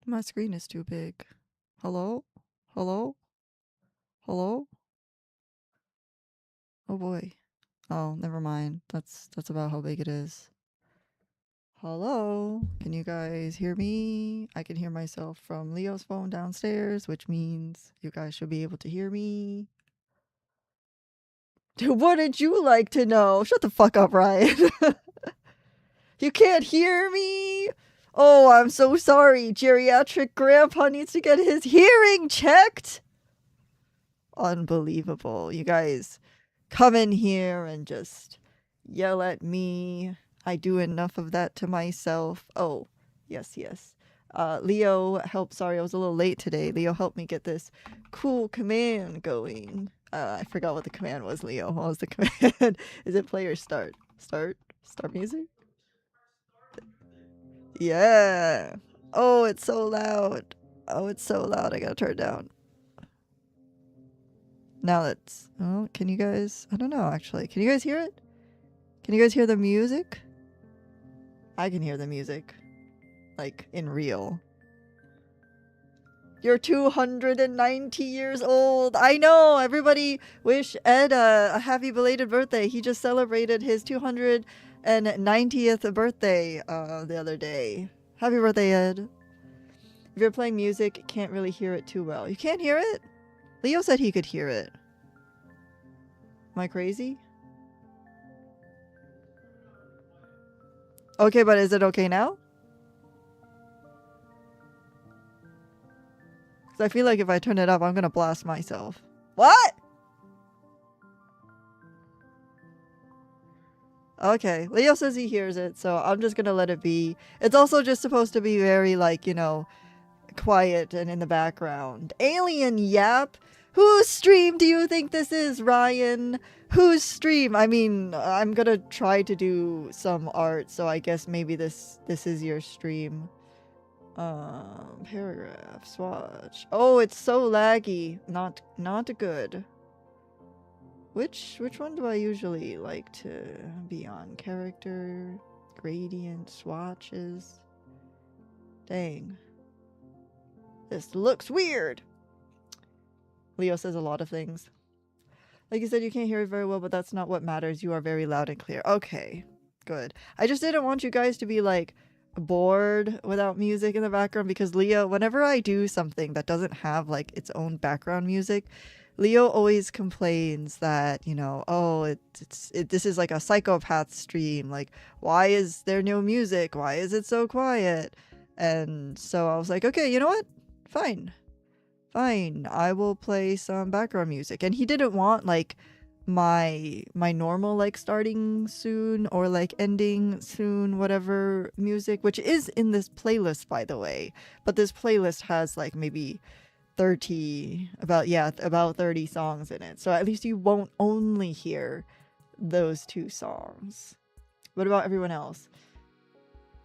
My screen is too big. Hello? Hello? Hello? Oh boy. Oh, never mind. That's about how big it is. Hello? Can you guys hear me? I can hear myself from Leo's phone downstairs, which means you guys should be able to hear me. What did you like to know? Shut the fuck up, Ryan. You can't hear me? Oh, I'm so sorry. Geriatric grandpa needs to get his hearing checked. Unbelievable. You guys come in here and just yell at me. I do enough of that to myself. Oh, yes, yes. Leo helped. Sorry, I was a little late today. Leo helped me get this cool command going. I forgot what the command was, Leo. What was the command? Is it play or start? Start? Start music? Yeah. Oh, it's so loud. Oh, it's so loud. I gotta turn it down. Now that's... Oh, can you guys... I don't know, actually. Can you guys hear it? Can you guys hear the music? I can hear the music. Like, in real. You're 290 years old. I know! Everybody wish Ed a happy belated birthday. He just celebrated his 290th birthday the other day. Happy birthday, Ed. If you're playing music, you can't really hear it too well. You can't hear it? Leo said he could hear it. Am I crazy? Okay, but is it okay now? Because I feel like if I turn it up, I'm gonna blast myself. What? Okay, Leo says he hears it, so I'm just gonna let it be. It's also just supposed to be very, like, you know, quiet and in the background. Alien yap? Whose stream do you think this is, Ryan? Whose stream? I mean, I'm gonna try to do some art, so I guess maybe this is your stream. Paragraph, swatch. Oh, it's so laggy. Not good. Which one do I usually like to be on? Character, gradient, swatches. Dang. This looks weird. Leo says a lot of things. Like you said, you can't hear it very well, but that's not what matters. You are very loud and clear. Okay, good. I just didn't want you guys to be, like, bored without music in the background, because Leo, whenever I do something that doesn't have, like, its own background music, Leo always complains that, you know, oh, this is like a psychopath stream. Like, why is there no music? Why is it so quiet? And so I was like, okay, you know what? Fine. Fine. I will play some background music. And he didn't want, like, my normal, like, starting soon or, like, ending soon, whatever music, which is in this playlist, by the way. But this playlist has, like, maybe 30, about 30 songs in it. So at least you won't only hear those two songs. What about everyone else?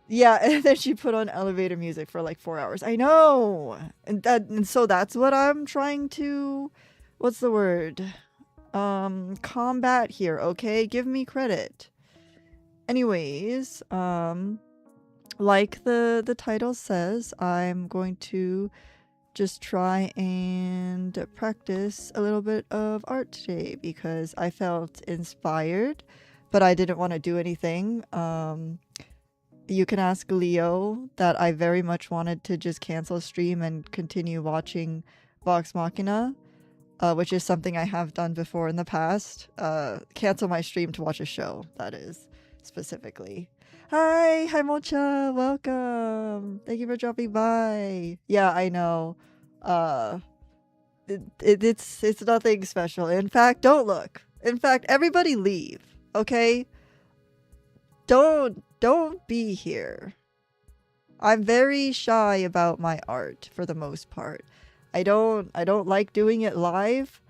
Yeah, and then she put on elevator music for like 4 hours. I know! And so that's what I'm trying to... What's the word? Combat here, okay? Give me credit. Anyways, like the title says, I'm going to just try and practice a little bit of art today because I felt inspired, but I didn't want to do anything. You can ask Leo that I very much wanted to just cancel stream and continue watching Vox Machina, which is something I have done before in the past. Cancel my stream to watch a show, that is, specifically. Hi Mocha, welcome. Thank you for dropping by. Yeah, I know. It's nothing special. In fact, don't look. In fact, everybody leave, okay? Don't be here. I'm very shy about my art for the most part. I don't like doing it live.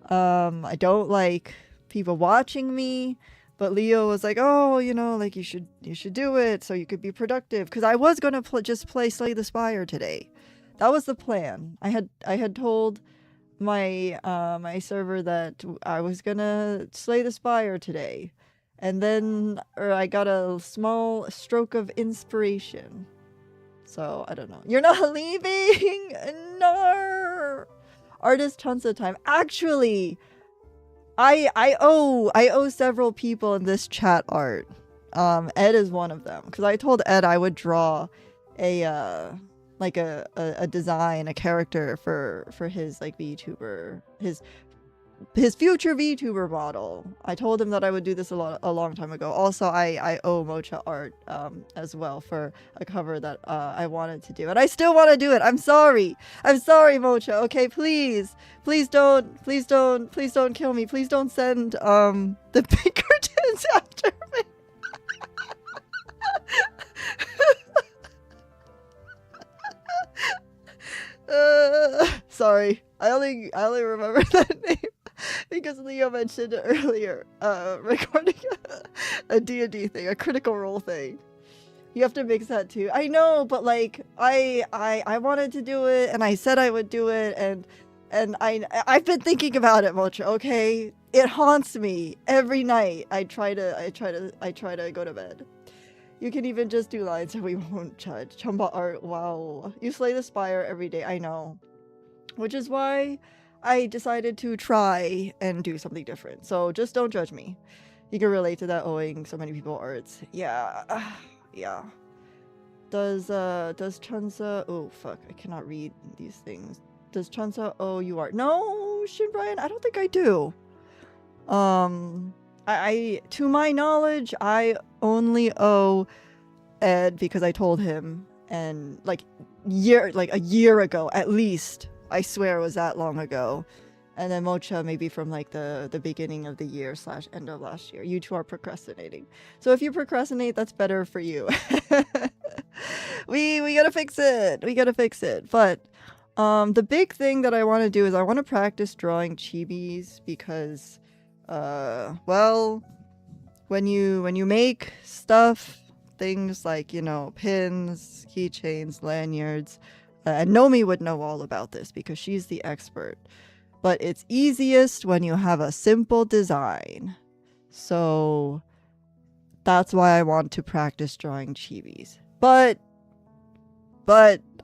I don't like people watching me. But Leo was like, "Oh, you know, like you should do it so you could be productive." Because I was gonna just play Slay the Spire today. That was the plan. I had told my my server that I was gonna Slay the Spire today, and then I got a small stroke of inspiration. So I don't know. You're not leaving? No. Artist Chunsa time. Actually, I owe several people in this chat art. Ed is one of them, because I told Ed I would draw a like a design, a character for his like VTuber, his future VTuber model. I told him that I would do this a long time ago. Also, I owe Mocha art as well for a cover that I wanted to do, and I still want to do it. I'm sorry, Mocha. Okay, please don't kill me. Please don't send the Pinkertons after me. Sorry, I only remember that name because Leo mentioned it earlier, recording a D&D thing, a Critical Role thing. You have to mix that too. I know, but like I wanted to do it, and I said I would do it, and I've been thinking about it, Mocha. Okay, it haunts me every night. I try to go to bed. You can even just do lines and we won't judge. Chumba art, wow. You slay the spire every day, I know. Which is why I decided to try and do something different. So just don't judge me. You can relate to that owing so many people arts. Yeah. Yeah. Does Chunsa... Oh, fuck. I cannot read these things. Does Chunsa owe you art? No, Shin Brian, I don't think I do. I to my knowledge, I only owe Ed because I told him, and like a year ago at least. I swear it was that long ago. And then Mocha maybe from like the beginning of the year / end of last year. You two are procrastinating. So if you procrastinate, that's better for you. we gotta fix it. We gotta fix it. But the big thing that I want to do is I want to practice drawing chibis because well, when you make stuff, things like, you know, pins, keychains, lanyards, and Nomi would know all about this because she's the expert. But it's easiest when you have a simple design. So that's why I want to practice drawing chibis. But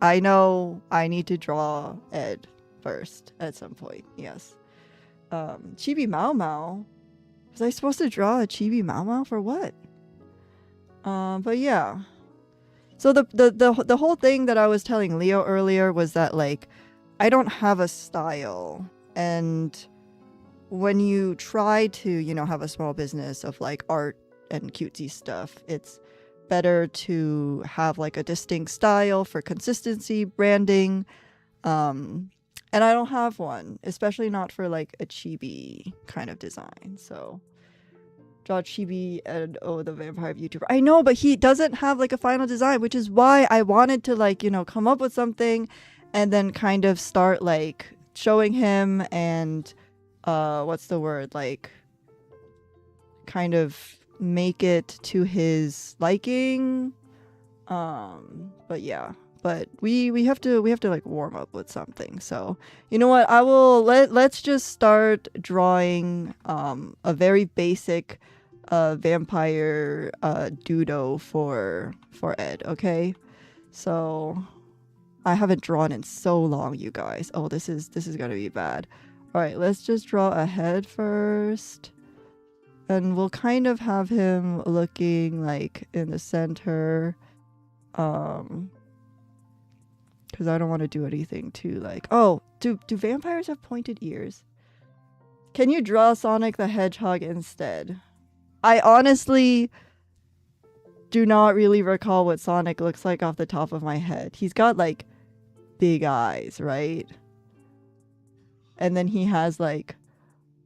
I know I need to draw Ed first at some point, yes. Chibi Mao Mao? Was I supposed to draw a Chibi Mao Mao for what? But yeah. So the whole thing that I was telling Leo earlier was that, like, I don't have a style. And when you try to, you know, have a small business of, like, art and cutesy stuff, it's better to have, like, a distinct style for consistency, branding. And I don't have one, especially not for, like, a chibi kind of design. So draw chibi and the vampire YouTuber. I know, but he doesn't have like a final design, which is why I wanted to, like, you know, come up with something and then kind of start like showing him and what's the word, like kind of make it to his liking. But yeah. But we have to like warm up with something. So you know what, I will let's just start drawing a very basic vampire doodle for Ed, okay? So I haven't drawn in so long, you guys. Oh, this is gonna be bad. All right, let's just draw a head first, and we'll kind of have him looking like in the center, because I don't want to do anything too like... Oh, do vampires have pointed ears? Can you draw Sonic the Hedgehog instead? I honestly do not really recall what Sonic looks like off the top of my head. He's got like big eyes, right? And then he has like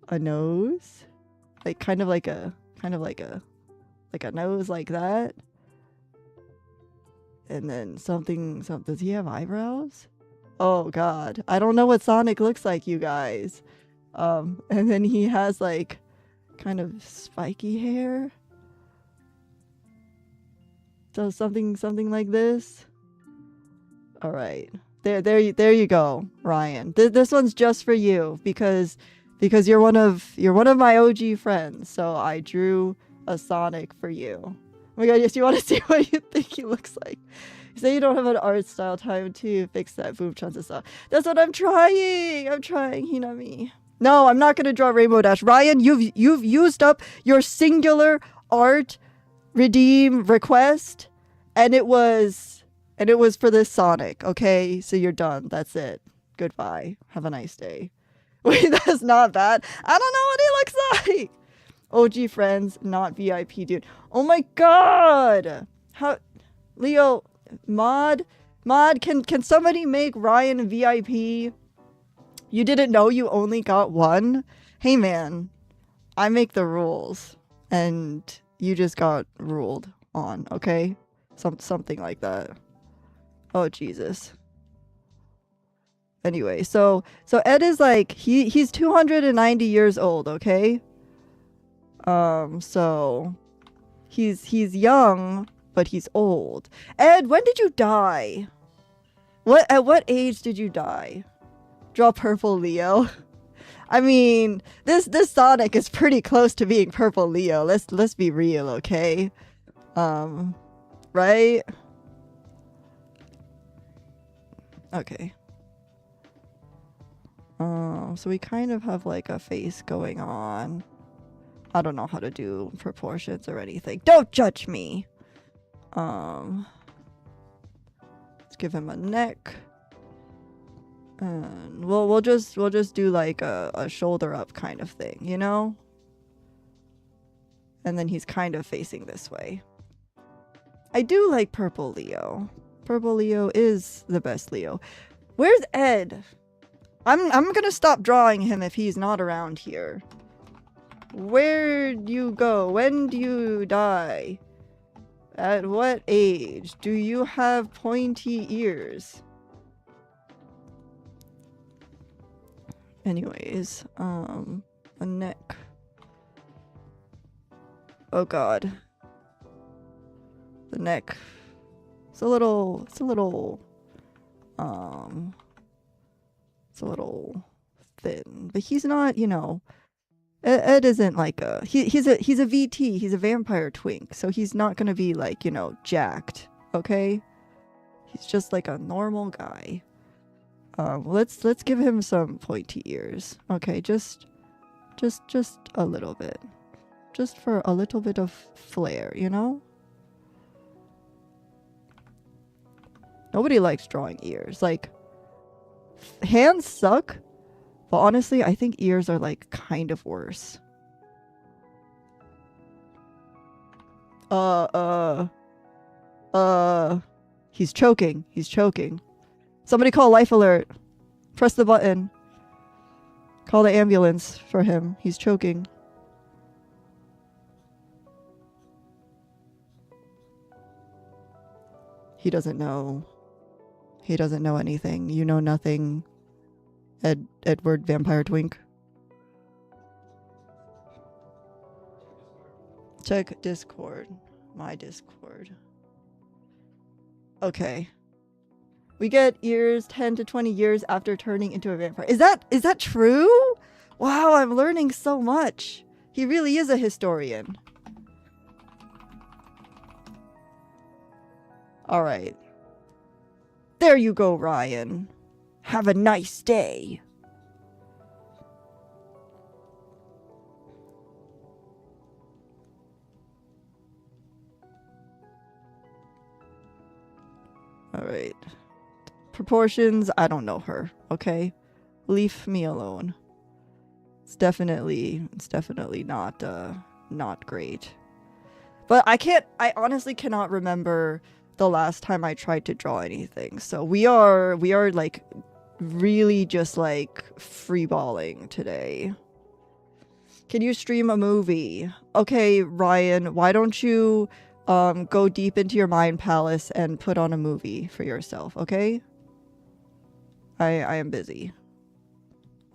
a nose, like kind of like a nose like that. And then something, does he have eyebrows? Oh god, I don't know what Sonic looks like, you guys. And then he has like kind of spiky hair. Does something like this. All right, there you go, Ryan. This one's just for you because you're one of my OG friends. So I drew a Sonic for you. my god, yes, you want to see what you think he looks like. You say you don't have an art style. Time to fix that. Boom, Chunsa style. That's what I'm trying. I'm trying, Hinami. No, I'm not gonna draw Rainbow Dash. Ryan, you've used up your singular art redeem request, and it was for this Sonic. Okay, so you're done. That's it. Goodbye. Have a nice day. Wait, that's not bad. I don't know what he looks like. OG friends, not VIP, dude. Oh my god. How, Leo, mod, can somebody make Ryan VIP? You didn't know you only got one? Hey man, I make the rules, and you just got ruled on, okay? Something like that. Oh Jesus. Anyway, so Ed is like, he's 290 years old, okay? So he's young, but he's old. Ed, when did you die? At what age did you die? Draw purple Leo. I mean, this Sonic is pretty close to being purple Leo. Let's be real, okay? Right? Okay. So we kind of have like a face going on. I don't know how to do proportions or anything. Don't judge me. Let's give him a neck. And we'll just do like a shoulder up kind of thing, you know? And then he's kind of facing this way. I do like purple Leo. Purple Leo is the best Leo. Where's Ed? I'm gonna stop drawing him if he's not around here. Where'd you go? When do you die? At what age? Do you have pointy ears? Anyways, a neck. Oh god. The neck. It's a little thin, but he's not, you know, Ed isn't like he's a VT, he's a vampire twink, so he's not gonna be like, you know, jacked, okay? He's just like a normal guy. Let's give him some pointy ears. Okay, just a little bit. Just for a little bit of flair, you know? Nobody likes drawing ears. Like, hands suck, but honestly, I think ears are like kind of worse. He's choking. He's choking. Somebody call life alert. Press the button. Call the ambulance for him. He's choking. He doesn't know. He doesn't know anything. You know nothing. Edward Vampire Twink. Check Discord. My Discord. Okay. We get ears 10 to 20 years after turning into a vampire. Is that true? Wow, I'm learning so much. He really is a historian. All right. There you go, Ryan. Have a nice day. All right. Proportions, I don't know her, okay? Leave me alone. It's definitely not great. But I honestly cannot remember the last time I tried to draw anything. So we are like really just like freeballing today. Can you stream a movie? Okay, Ryan, why don't you go deep into your mind palace and put on a movie for yourself, okay? I am busy.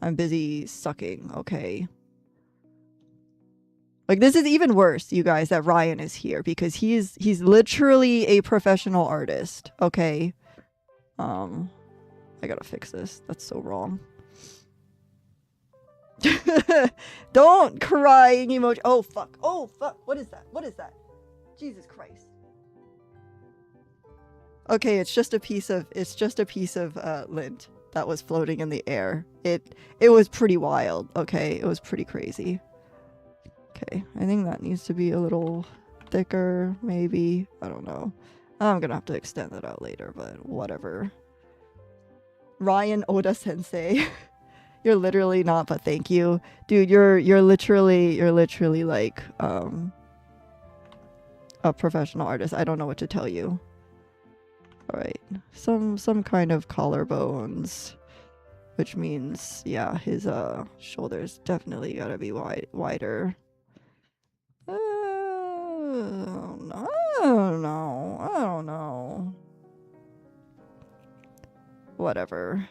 I'm busy sucking, okay? Like, this is even worse, you guys, that Ryan is here, because he's literally a professional artist, okay? I gotta fix this. That's so wrong. Don't crying emoji. Oh fuck. Oh fuck. What is that? What is that? Jesus Christ. Okay, it's just a piece of lint that was floating in the air. It was pretty wild. Okay, it was pretty crazy. Okay, I think that needs to be a little thicker, maybe. I don't know. I'm gonna have to extend that out later, but whatever. Ryan Oda Sensei. You're literally not, but thank you. Dude, you're literally like a professional artist. I don't know what to tell you. Alright. Some kind of collarbones. Which means, yeah, his shoulders definitely gotta be wider. I don't know. Whatever.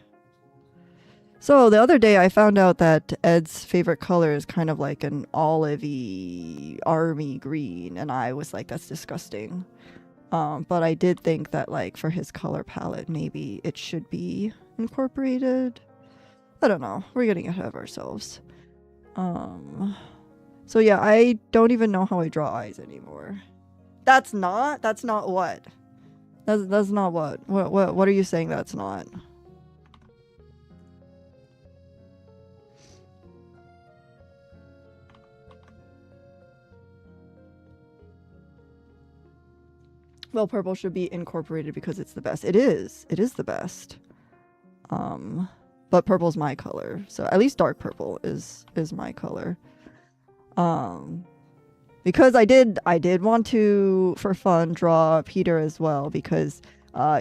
So the other day I found out that Ed's favorite color is kind of like an olivey army green, and I was like, that's disgusting. But I did think that like for his color palette, maybe it should be incorporated. I don't know. We're getting ahead of ourselves. So yeah, I don't even know how I draw eyes anymore. That's not what? That's not what? What are you saying that's not? Well, purple should be incorporated because it's the best. It is the best. But purple's my color, so at least dark purple is my color. Because I did want to, for fun, draw Peter as well, because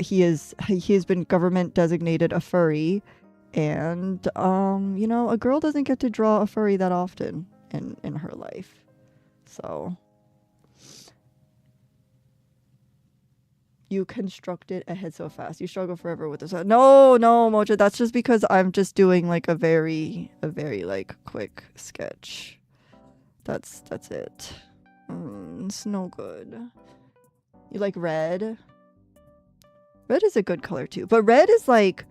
he has been government designated a furry, and you know, a girl doesn't get to draw a furry that often in her life, so. You constructed a head so fast. You struggle forever with this. No, Mocha. That's just because I'm just doing like a very like quick sketch. That's it. It's no good. You like red? Red is a good color too, but red is like,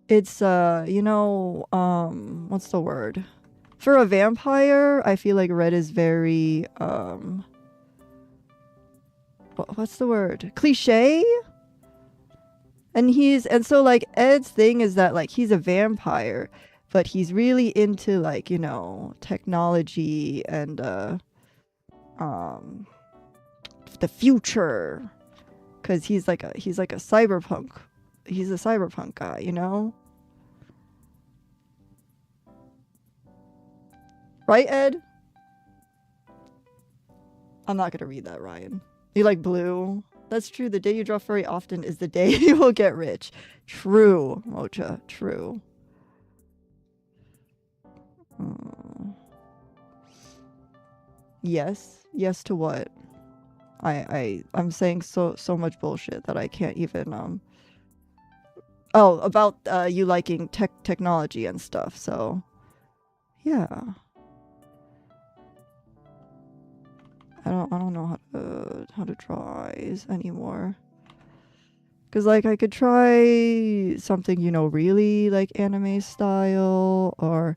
it's you know, what's the word? For a vampire, I feel like red is very what's the word? Cliche? And so like Ed's thing is that like he's a vampire, but he's really into like, you know, technology and the future, cuz he's like a cyberpunk. He's a cyberpunk guy, you know? Right, Ed? I'm not going to read that, Ryan. You like blue? That's true. The day you draw furry often is the day you will get rich. True, Mocha. True. Yes. Yes to what? I'm saying so much bullshit that I can't even Oh, about you liking technology and stuff. So, yeah. I don't know how to draw eyes anymore. Cause like I could try something, you know, really like anime style, or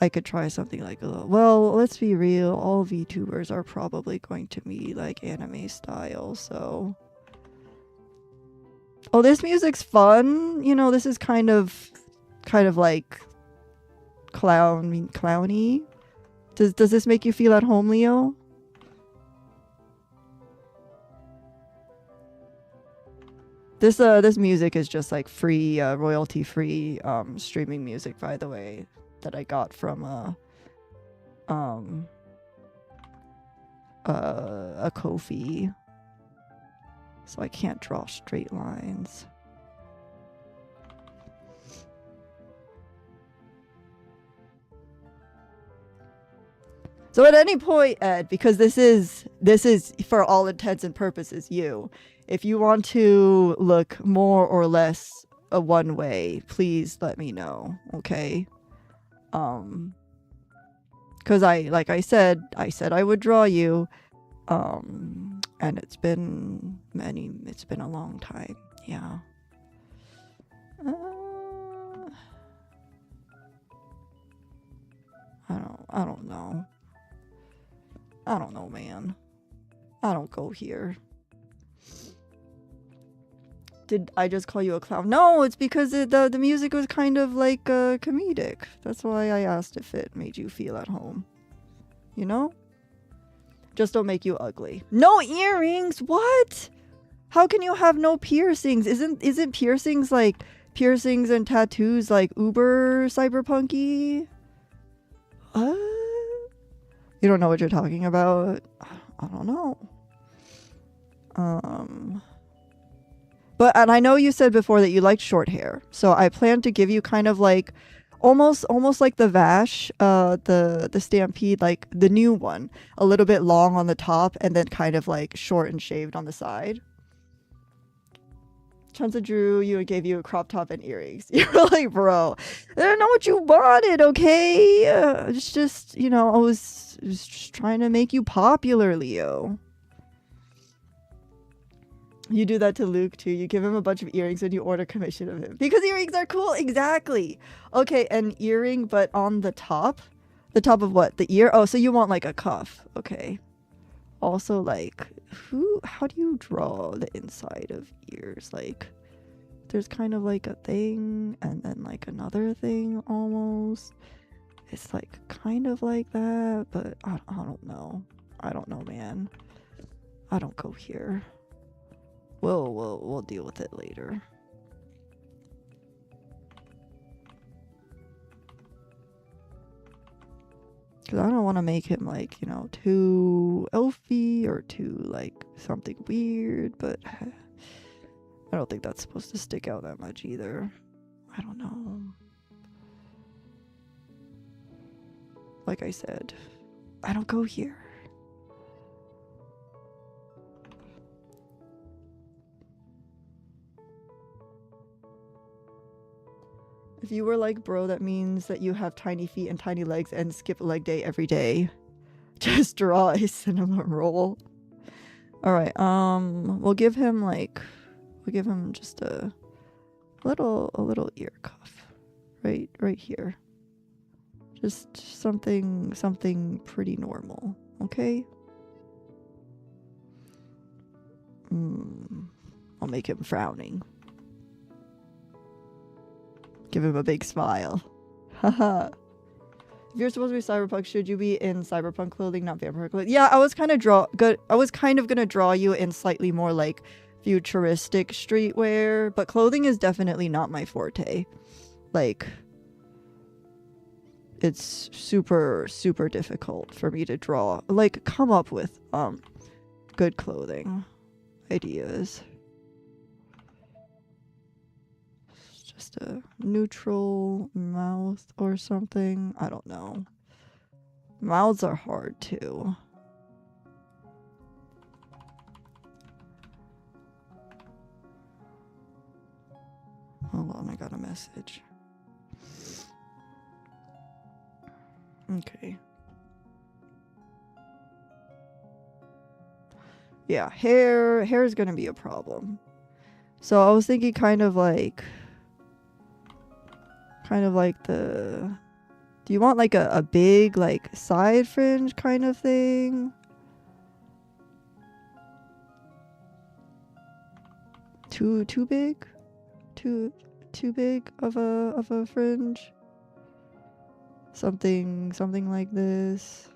I could try something like well, let's be real, all VTubers are probably going to be like anime style, so. Oh, this music's fun. You know, this is kind of like clowny. Does this make you feel at home, Leo? This music is just like free, royalty free streaming music, by the way, that I got from a Ko-fi. So I can't draw straight lines. So at any point, Ed, because this is for all intents and purposes you, if you want to look more or less a one way, please let me know, okay? Because I said I would draw you, and it's been a long time, yeah. I don't know. I don't know, man. I don't go here. Did I just call you a clown? No, it's because the music was kind of like comedic. That's why I asked if it made you feel at home. You know? Just don't make you ugly. No earrings? What? How can you have no piercings? Isn't piercings like piercings and tattoos like uber cyberpunky? What? You don't know what you're talking about? I don't know. But, and I know you said before that you liked short hair, so I plan to give you kind of like almost like the Vash, the Stampede, like the new one, a little bit long on the top and then kind of like short and shaved on the side. Chunsa drew you and gave you a crop top and earrings. You're like, bro, I don't know what you wanted, okay? It's just, you know, I was just trying to make you popular, Leo. You do that to Luke too. You give him a bunch of earrings and you order commission of him. Because earrings are cool, exactly. Okay, an earring, but on the top? The top of what? The ear? Oh, so you want like a cuff. Okay. Also, like, how do you draw the inside of ears? Like, there's kind of like a thing and then like another thing almost. It's like kind of like that, but I don't know. I don't know, man. I don't go here. We'll deal with it later. Because I don't want to make him like, you know, too elfy or too like something weird, but I don't think that's supposed to stick out that much either. I don't know. Like I said, I don't go here. If you were like, bro, that means that you have tiny feet and tiny legs and skip leg day every day. Just draw a cinnamon roll. Alright, we'll give him just a little ear cuff. Right here. Just something pretty normal, okay? I'll make him frowning. Give him a big smile. Haha. If you're supposed to be cyberpunk, should you be in cyberpunk clothing, not vampire clothing? Yeah, I was kind of gonna draw you in slightly more like futuristic streetwear, but clothing is definitely not my forte. Like, it's super difficult for me to draw, like, come up with good clothing ideas. Just a neutral mouth or something. I don't know. Mouths are hard too. Hold on, I got a message. Okay. Yeah, hair is gonna be a problem. So I was thinking kind of like the, do you want like a big like side fringe kind of thing? Too big? Too big of a fringe? Something like this.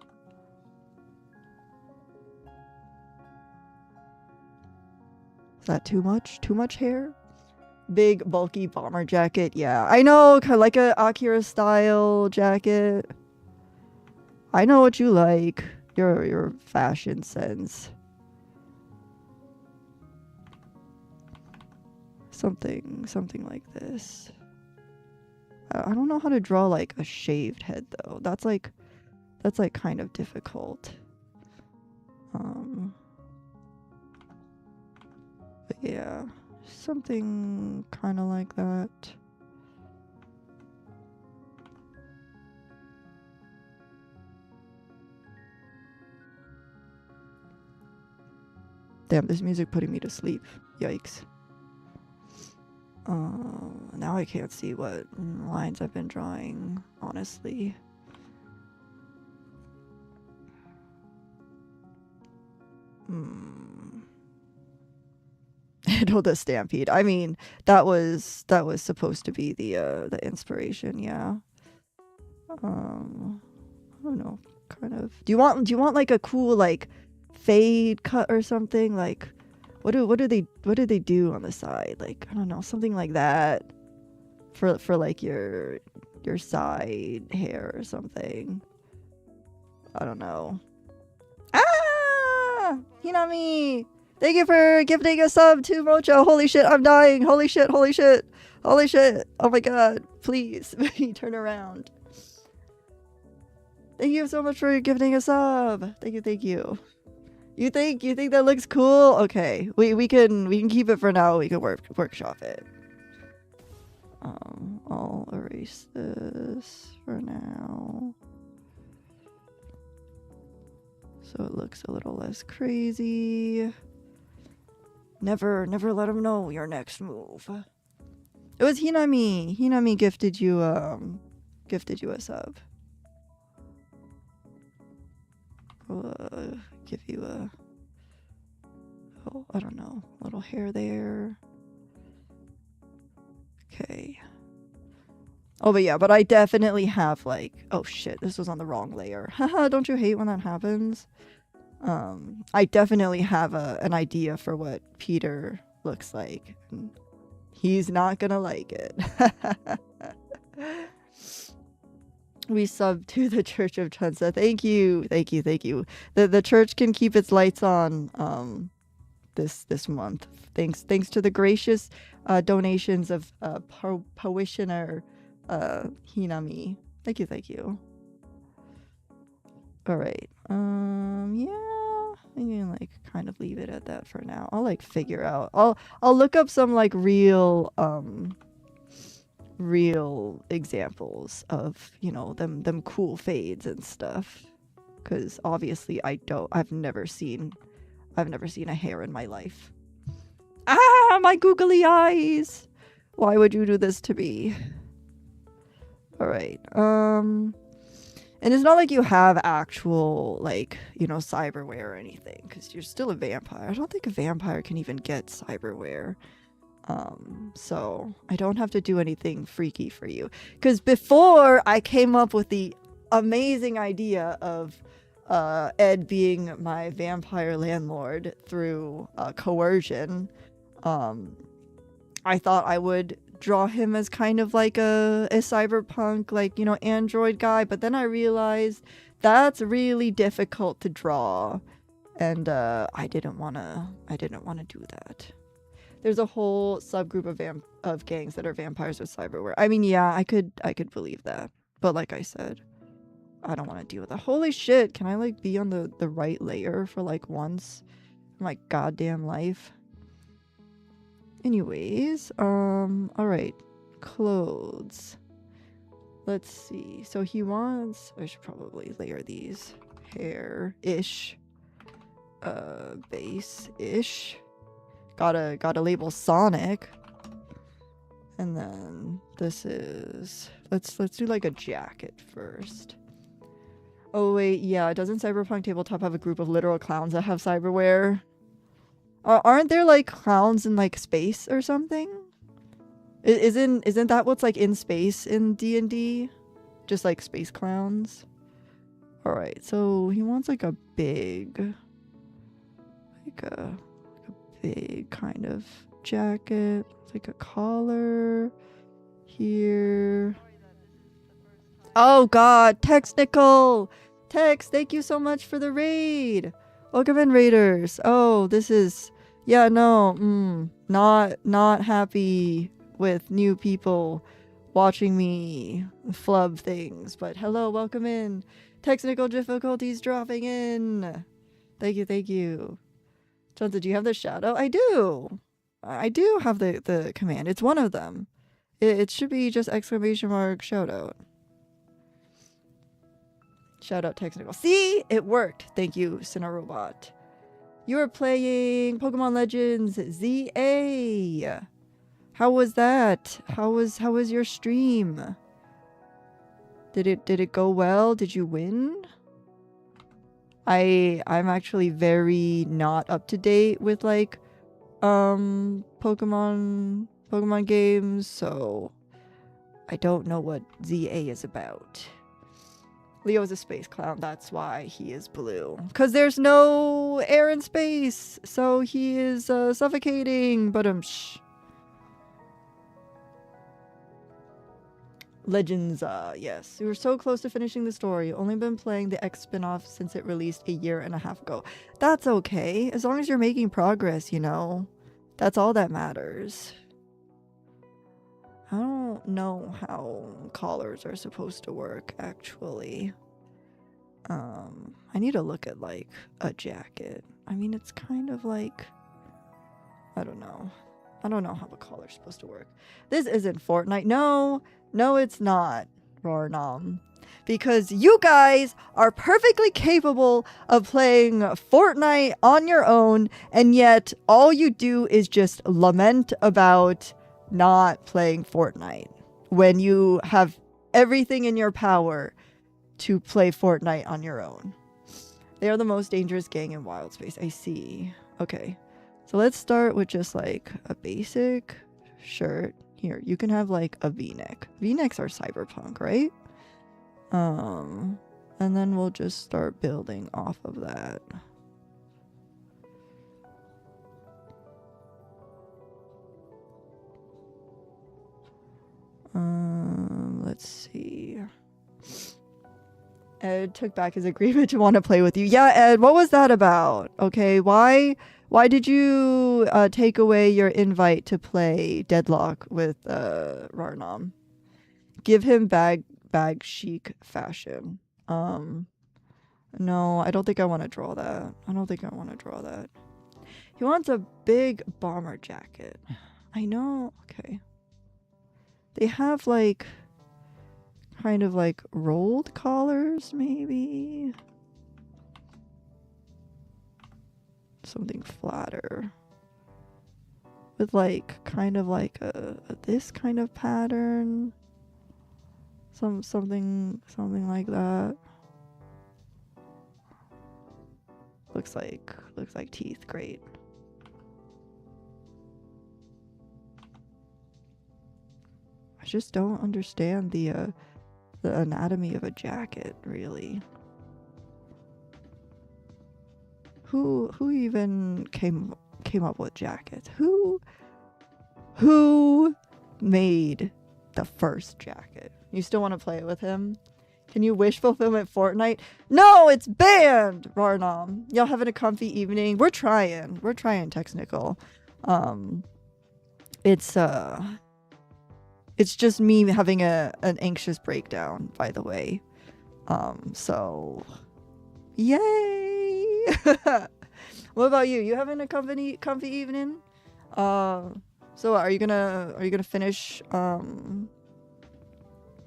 Is that too much? Too much hair? Big bulky bomber jacket. Yeah, I know, kind of like a Akira style jacket. I know what you like. Your fashion sense. Something like this. I don't know how to draw like a shaved head though. That's like kind of difficult. But yeah, something kind of like that. Damn, this music putting me to sleep. Yikes. Now I can't see what lines I've been drawing, honestly. Hmm. No, the stampede. I mean, that was supposed to be the inspiration, yeah. I don't know, kind of. Do you want like a cool like fade cut or something? Like what do they do on the side? Like, I don't know, something like that for like your side hair or something. I don't know. Ah! Hinami! Thank you for gifting a sub to Mocho. Holy shit, I'm dying. Holy shit, holy shit. Holy shit. Oh my god. Please, turn around. Thank you so much for gifting a sub. Thank you, thank you. You think that looks cool? Okay. We can keep it for now. We can workshop it. I'll erase this for now. So it looks a little less crazy. Never let him know your next move. It was Hinami. Hinami gifted you a sub. I'll give you a, I don't know, little hair there. Okay. Oh, but I definitely have like, oh shit, this was on the wrong layer. Haha, don't you hate when that happens? I definitely have an idea for what Peter looks like. He's not gonna like it. We sub to the Church of Chunsa. Thank you. The church can keep its lights on this month. Thanks to the gracious donations of parishioner Hinami. Thank you. All right. Yeah, I can like kind of leave it at that for now. I'll like figure out. I'll look up some like real examples of, you know, them cool fades and stuff, because obviously I've never seen a hair in my life. Ah, my googly eyes, why would you do this to me? All right, and it's not like you have actual, like, you know, cyberware or anything, because you're still a vampire. I don't think a vampire can even get cyberware. So I don't have to do anything freaky for you. Because before I came up with the amazing idea of Ed being my vampire landlord through coercion, I thought I would draw him as kind of like a cyberpunk, like, you know, android guy. But then I realized that's really difficult to draw. And I didn't want to do that. There's a whole subgroup of gangs that are vampires with cyberware. I mean, yeah, I could believe that. But like I said, I don't want to deal with that. Holy shit, can I like be on the right layer for like once in my goddamn life? Anyways, alright. Clothes. Let's see. So he wants, I should probably layer these. Hair-ish. Base-ish. Gotta label Sonic. And then this is, let's do like a jacket first. Oh wait, yeah, doesn't Cyberpunk Tabletop have a group of literal clowns that have cyberware? Aren't there like clowns in like space or something? Isn't that what's like in space in D&D? Just like space clowns? Alright, so he wants like a big, big kind of jacket. It's like a collar here. Oh god, Technical! Tex, thank you so much for the raid! Welcome in, raiders. Oh, this is, yeah, no, not happy with new people watching me flub things, but hello, welcome in. Technical difficulties dropping in. Thank you. Chunsa, do you have the shadow? I do have the command. It's one of them. It should be just ! Shout out. Shout out Technical. See? It worked. Thank you, Cinerobot. You are playing Pokemon Legends ZA. How was that? How was your stream? Did it go well? Did you win? I'm actually very not up to date with like Pokemon games, so I don't know what ZA is about. Leo is a space clown, that's why he is blue. Because there's no air in space, so he is suffocating, but Legends, yes. We were so close to finishing the story. Only been playing the X spin-off since it released a year and a half ago. That's okay, as long as you're making progress, you know? That's all that matters. I don't know how collars are supposed to work, actually. I need to look at, like, a jacket. I mean, it's kind of like... I don't know. I don't know how a collar's supposed to work. This isn't Fortnite. No, it's not, Rornom. Because you guys are perfectly capable of playing Fortnite on your own, and yet all you do is just lament about not playing Fortnite when you have everything in your power to play Fortnite on your own. They are the most dangerous gang in Wild Space. I see. Okay. So let's start with just like a basic shirt. Here, you can have like a V-neck. V-necks are cyberpunk, right? And then we'll just start building off of that. Let's see. Ed took back his agreement to want to play with you. Yeah, Ed, what was that about? Okay, why did you take away your invite to play Deadlock with Rarnom? Give him bag chic fashion. No, I don't think I want to draw that. He wants a big bomber jacket. I know. Okay. They have like kind of like rolled collars, maybe. Something flatter. With like kind of like a this kind of pattern. Something like that. Looks like teeth. Great. I just don't understand the anatomy of a jacket, really. Who even came up with jackets? Who made the first jacket? You still want to play it with him? Can you wish fulfillment Fortnite? No, it's banned! Rarnom. Y'all having a comfy evening? We're trying, Technical. It's just me having an anxious breakdown, by the way. So yay! What about you? You having a comfy evening? So are you gonna finish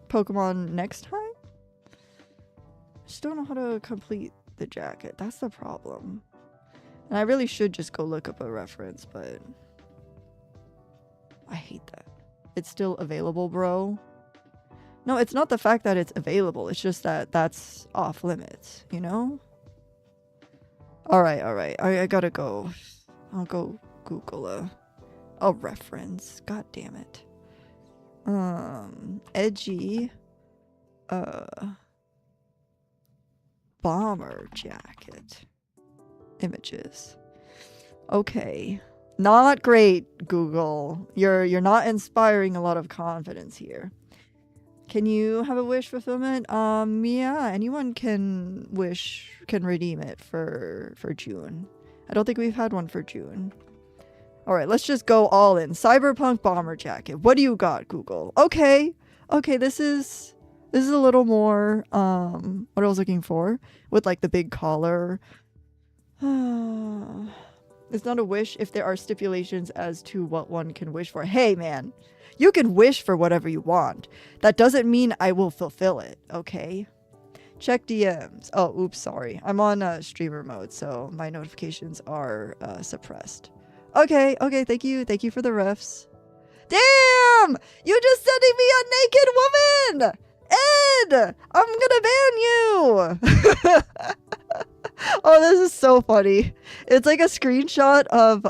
Pokemon next time? I just don't know how to complete the jacket. That's the problem. And I really should just go look up a reference, but I hate that. It's still available, bro. No, it's not the fact that it's available. It's just that that's off limits, you know? Alright. I gotta go. I'll go Google a reference. God damn it. Edgy. Bomber jacket. Images. Okay. Not great, Google. You're not inspiring a lot of confidence here. Can you have a wish fulfillment? Yeah, anyone can redeem it for June. I don't think we've had one for June. Alright, let's just go all in. Cyberpunk bomber jacket. What do you got, Google? Okay, this is a little more what I was looking for. With like the big collar. It's not a wish if there are stipulations as to what one can wish for. Hey man, you can wish for whatever you want. That doesn't mean I will fulfill it, okay? Check DMs. Oh, oops, sorry. I'm on streamer mode, so my notifications are suppressed. Okay, thank you for the refs. Damn! You just sending me a naked woman! Ed! I'm gonna ban you! Oh, this is so funny. It's like a screenshot of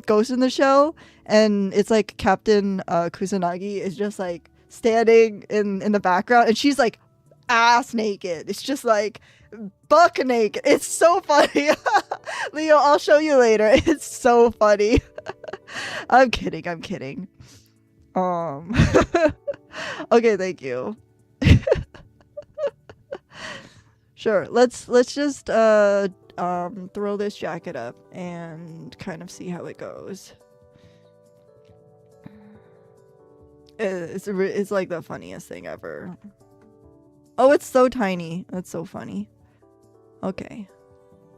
Ghost in the Shell, and it's like Captain Kusanagi is just like standing in the background, and she's like ass naked. It's just like buck naked. It's so funny. Leo, I'll show you later. It's so funny. I'm kidding. I'm kidding. Okay, thank you. Sure. Let's just throw this jacket up and kind of see how it goes. It's like the funniest thing ever. Oh, it's so tiny. That's so funny. Okay.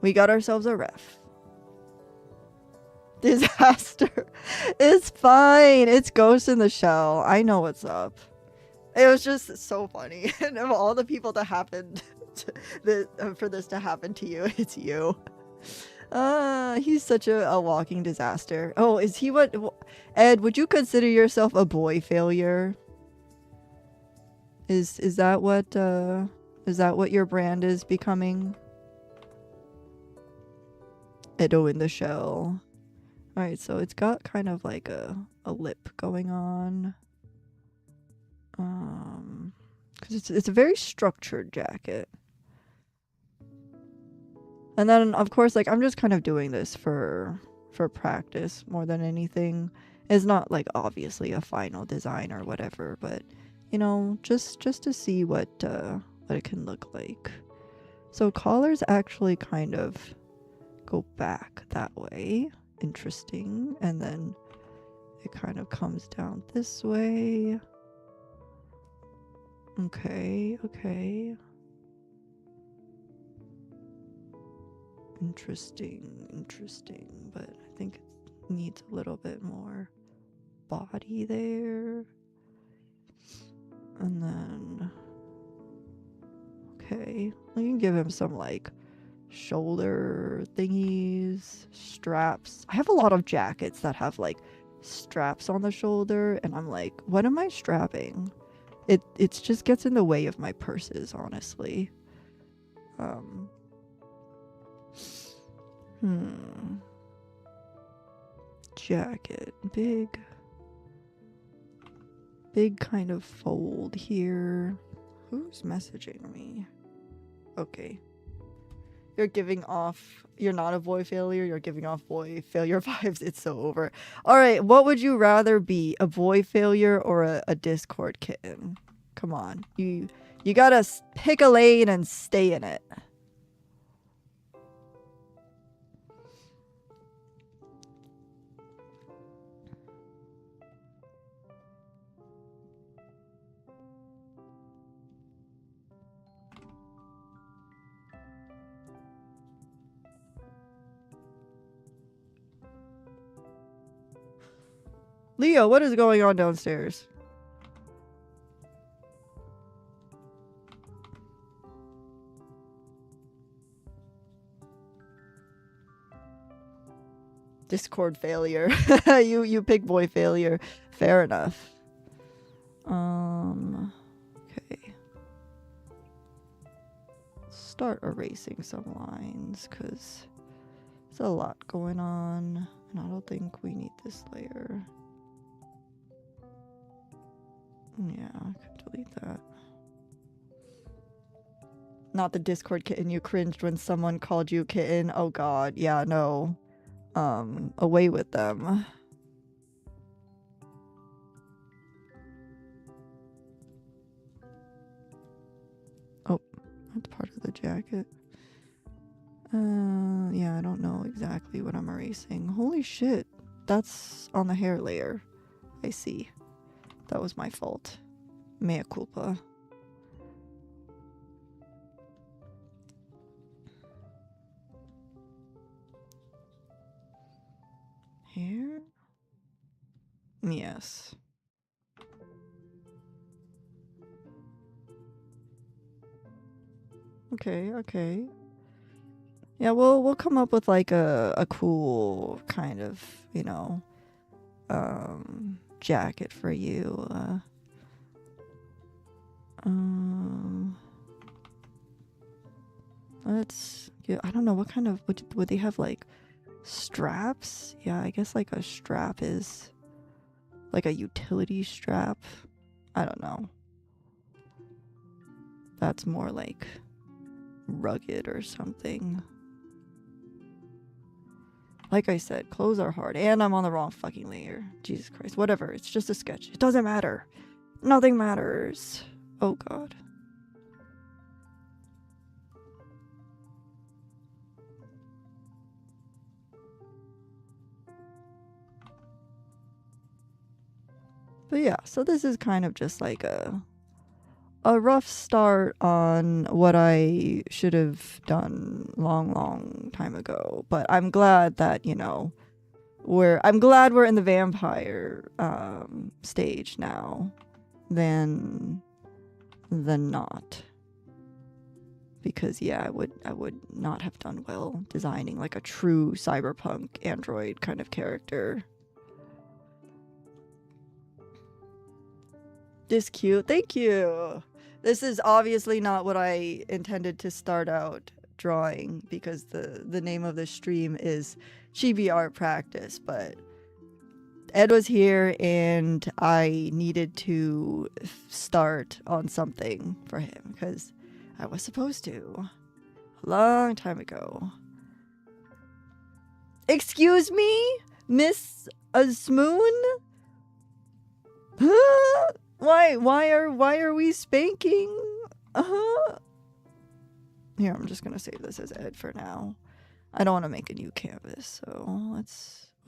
We got ourselves a ref. Disaster. It's fine. It's Ghost in the Shell. I know what's up. It was just so funny. And of all the people that happened for this to happen to you, it's you. He's such a walking disaster. Oh, is he what? Ed, would you consider yourself a boy failure? Is that what your brand is becoming? Edo in the Shell. Alright, so it's got kind of like a lip going on. Because it's a very structured jacket. And then, of course, like, I'm just kind of doing this for practice more than anything. It's not, like, obviously a final design or whatever, but, you know, just to see what it can look like. So collars actually kind of go back that way. Interesting. And then it kind of comes down this way. Okay, okay. Interesting, but I think it needs a little bit more body there. And then, okay, we can give him some like shoulder thingies, straps. I have a lot of jackets that have like straps on the shoulder, and I'm like, what am I strapping? It just gets in the way of my purses, honestly. Jacket. Big kind of fold here. Who's messaging me? Okay. You're not a boy failure, you're giving off boy failure vibes. It's so over. Alright, what would you rather be? A boy failure or a Discord kitten? Come on. You gotta pick a lane and stay in it. Leo, what is going on downstairs? Discord failure. You pick boy failure. Fair enough. Okay. Start erasing some lines because there's a lot going on, and I don't think we need this layer. Yeah, I could delete that. Not the Discord kitten. You cringed when someone called you kitten. Oh god, yeah, no. Away with them. Oh, that's part of the jacket. Yeah, I don't know exactly what I'm erasing. Holy shit, that's on the hair layer. I see. That was my fault. Mea culpa. Hair? Yes. Okay, okay. Yeah, we'll come up with like a cool kind of, you know, jacket for you. let's. Yeah, I don't know what kind of. Would they have like straps? Yeah, I guess like a strap is like a utility strap. I don't know. That's more like rugged or something. Like I said, clothes are hard, and I'm on the wrong fucking layer. Jesus Christ. Whatever, it's just a sketch. It doesn't matter. Nothing matters. Oh god. But yeah, so this is kind of just like a rough start on what I should have done long time ago. But I'm glad that, you know, I'm glad we're in the vampire stage now than not. Because yeah, I would not have done well designing like a true cyberpunk android kind of character. This cute. Thank you. This is obviously not what I intended to start out drawing, because the name of this stream is Chibi Art Practice, but Ed was here and I needed to start on something for him because I was supposed to a long time ago. Excuse me, Miss Asmoon? Huh? Why are we spanking? Here, I'm just gonna save this as Ed for now. I don't want to make a new canvas, so we'll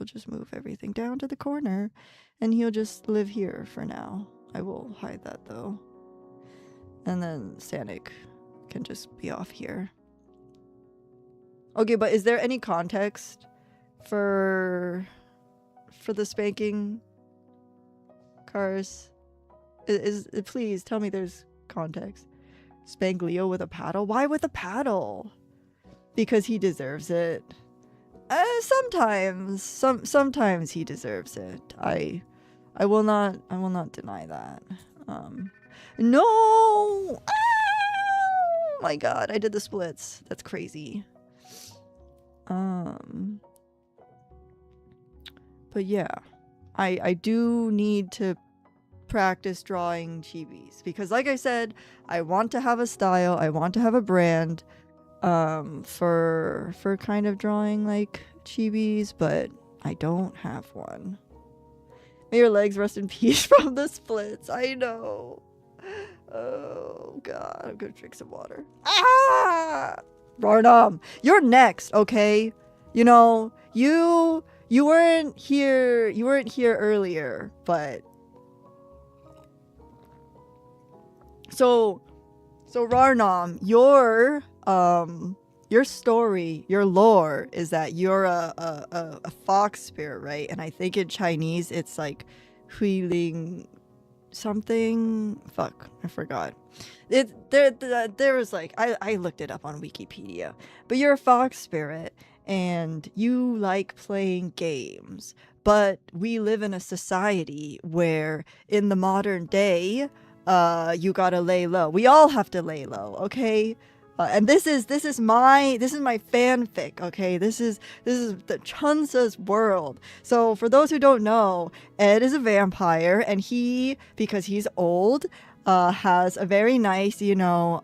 just move everything down to the corner, and he'll just live here for now. I will hide that though, and then Sanic can just be off here. Okay, but is there any context for the spanking, Cars? Is please tell me there's context. Spank Leo with a paddle? Why with a paddle? Because he deserves it. Sometimes he deserves it. I will not deny that. No! Oh my god, I did the splits. That's crazy. But yeah, I do need to practice drawing chibis because, like I said, I want to have a style, I want to have a brand for kind of drawing like chibis, but I don't have one. May your legs rest in peace from the splits. I know. Oh god, I'm gonna drink some water. Ah! Barnum, you're next, okay? You know, you weren't here earlier, but So Rarnam, your story, your lore is that you're a fox spirit, right? And I think in Chinese it's like Huiling something. Fuck, I forgot. There was like I looked it up on Wikipedia. But you're a fox spirit and you like playing games. But we live in a society where in the modern day you gotta lay low. We all have to lay low, okay? And this is my fanfic, okay? This is the Chunsa's world. So for those who don't know, Ed is a vampire, and he, because he's old, has a very nice, you know,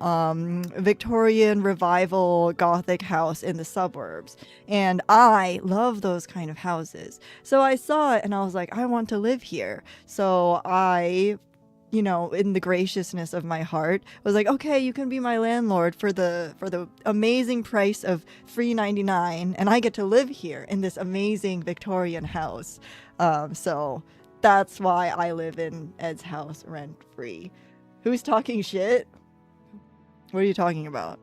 Victorian revival gothic house in the suburbs. And I love those kind of houses. So I saw it and I was like, I want to live here. So I, you know, in the graciousness of my heart, was like, okay, you can be my landlord for the amazing price of $3.99, and I get to live here in this amazing Victorian house. So that's why I live in Ed's house rent free. Who's talking shit? What are you talking about?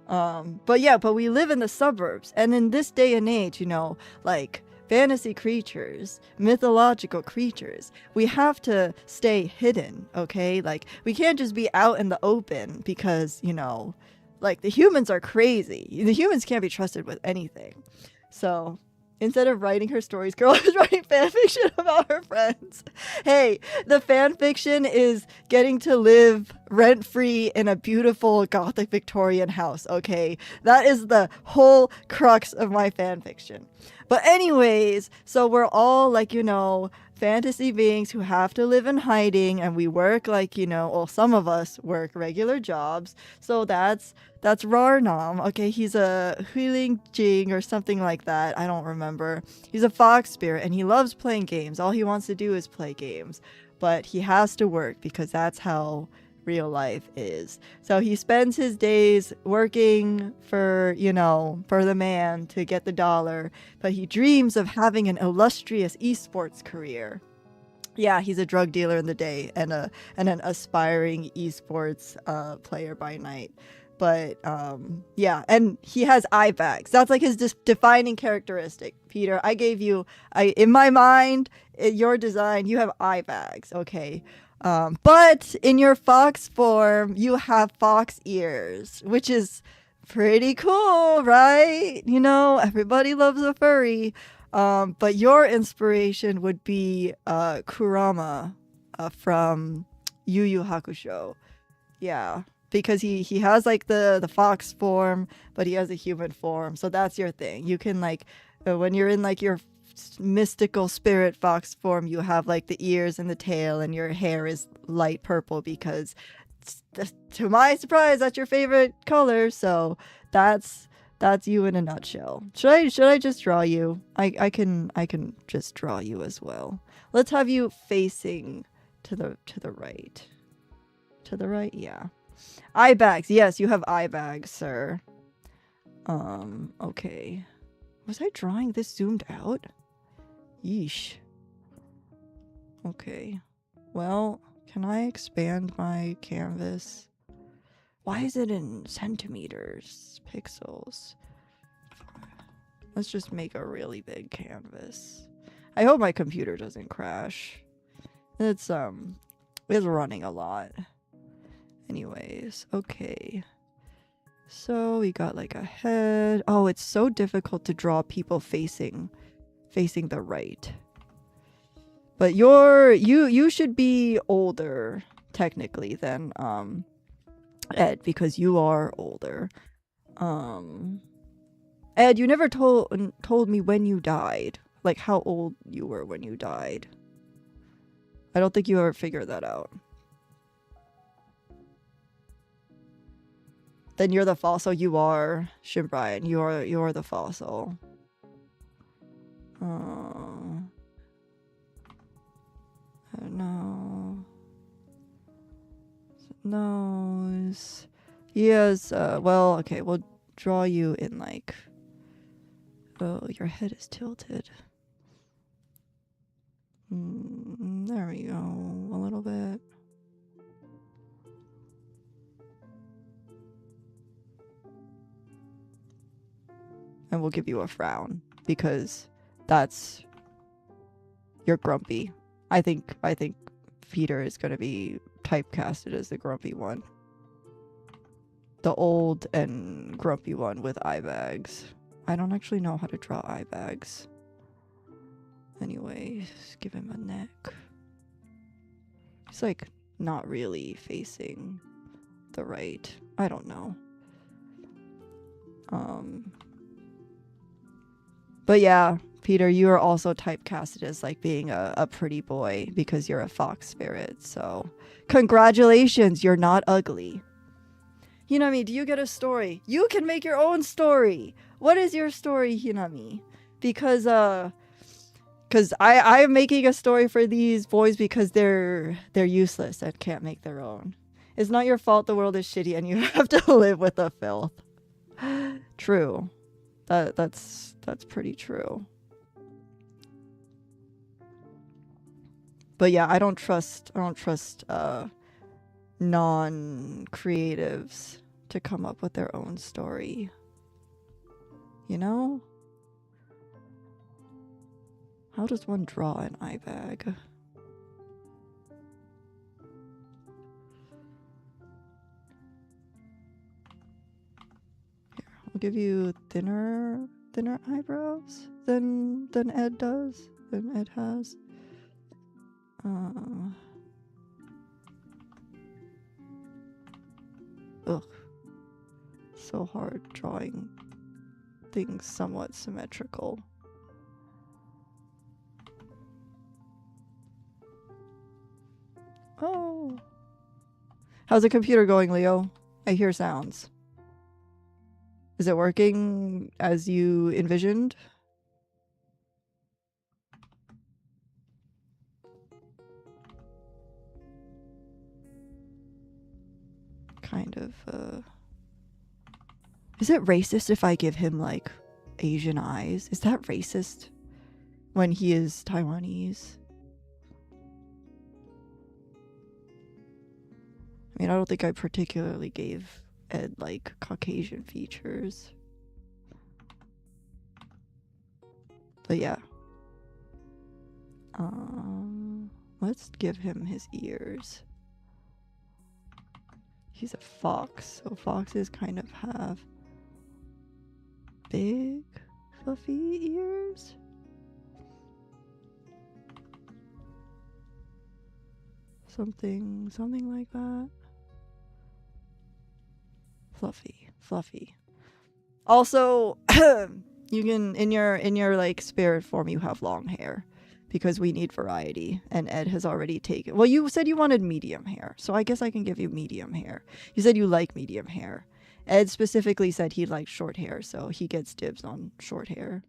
But yeah, but we live in the suburbs, and in this day and age, you know, like fantasy creatures, mythological creatures, we have to stay hidden, okay? Like, we can't just be out in the open because, you know, like, the humans are crazy. The humans can't be trusted with anything. So Instead of writing her stories, girl is writing fanfiction about her friends. Hey, the fanfiction is getting to live rent-free in a beautiful Gothic Victorian house, okay? That is the whole crux of my fanfiction. But anyways, so we're all like, you know, fantasy beings who have to live in hiding, and we work like, you know, well, some of us work regular jobs. So that's Rarnam. Okay, he's a Huiling Jing or something like that. I don't remember. He's a fox spirit and he loves playing games. All he wants to do is play games. But he has to work because that's how real life is. So he spends his days working for, you know, for the man to get the dollar, but he dreams of having an illustrious esports career. Yeah, he's a drug dealer in the day and an aspiring esports player by night. But yeah, and he has eye bags. That's like his defining characteristic. Peter, I gave you, in my mind, in your design, you have eye bags. Okay. But in your fox form, you have fox ears, which is pretty cool, right? You know, everybody loves a furry. But your inspiration would be Kurama from Yu Yu Hakusho. Yeah, because he has like the fox form, but he has a human form. So that's your thing. You can like when you're in like your mystical spirit fox form, you have like the ears and the tail, and your hair is light purple because to my surprise that's your favorite color. So that's you in a nutshell. Should I just draw you? I can just draw you as well. Let's have you facing to the right. To the right, yeah. Eye bags. Yes, you have eye bags, sir. Okay. Was I drawing this zoomed out? Yeesh. Okay. Well, can I expand my canvas? Why is it in centimeters? Pixels. Let's just make a really big canvas. I hope my computer doesn't crash. It's running a lot. Anyways, okay. So we got like a head. Oh, it's so difficult to draw people facing the right. But you should be older technically than Ed, because you are older. Ed, you never told me when you died. Like how old you were when you died. I don't think you ever figured that out. Then you're the fossil. You are Shimbrian. You're the fossil. No. Nose. Yes. Well, okay. We'll draw you in like. Oh, your head is tilted. There we go. A little bit. And we'll give you a frown because you're grumpy. I think Peter is going to be typecasted as the grumpy one. The old and grumpy one with eye bags. I don't actually know how to draw eye bags. Anyways, give him a neck. He's like not really facing the right. I don't know. But yeah, Peter, you are also typecasted as like being a pretty boy because you're a fox spirit. So congratulations, you're not ugly. Hinami, do you get a story? You can make your own story. What is your story, Hinami? Because I'm making a story for these boys because they're useless and can't make their own. It's not your fault the world is shitty and you have to live with the filth. True. That's pretty true. But yeah, I don't trust non-creatives to come up with their own story. You know? How does one draw an eye bag? Here, I'll give you thinner eyebrows. than Ed does, than Ed has. Ugh. So hard drawing things somewhat symmetrical. Oh. How's the computer going, Leo? I hear sounds. Is it working as you envisioned? Kind of, Is it racist if I give him, like, Asian eyes? Is that racist when he is Taiwanese? I mean, I don't think I particularly gave Ed, like, Caucasian features. But yeah. Let's give him his ears. He's a fox, so foxes kind of have big, fluffy ears. Something like that. Fluffy. Also, you can in your like spirit form you have long hair because we need variety, and Ed has already taken. Well, you said you wanted medium hair, so I guess I can give you medium hair. You said you like medium hair. Ed specifically said he likes short hair, so he gets dibs on short hair.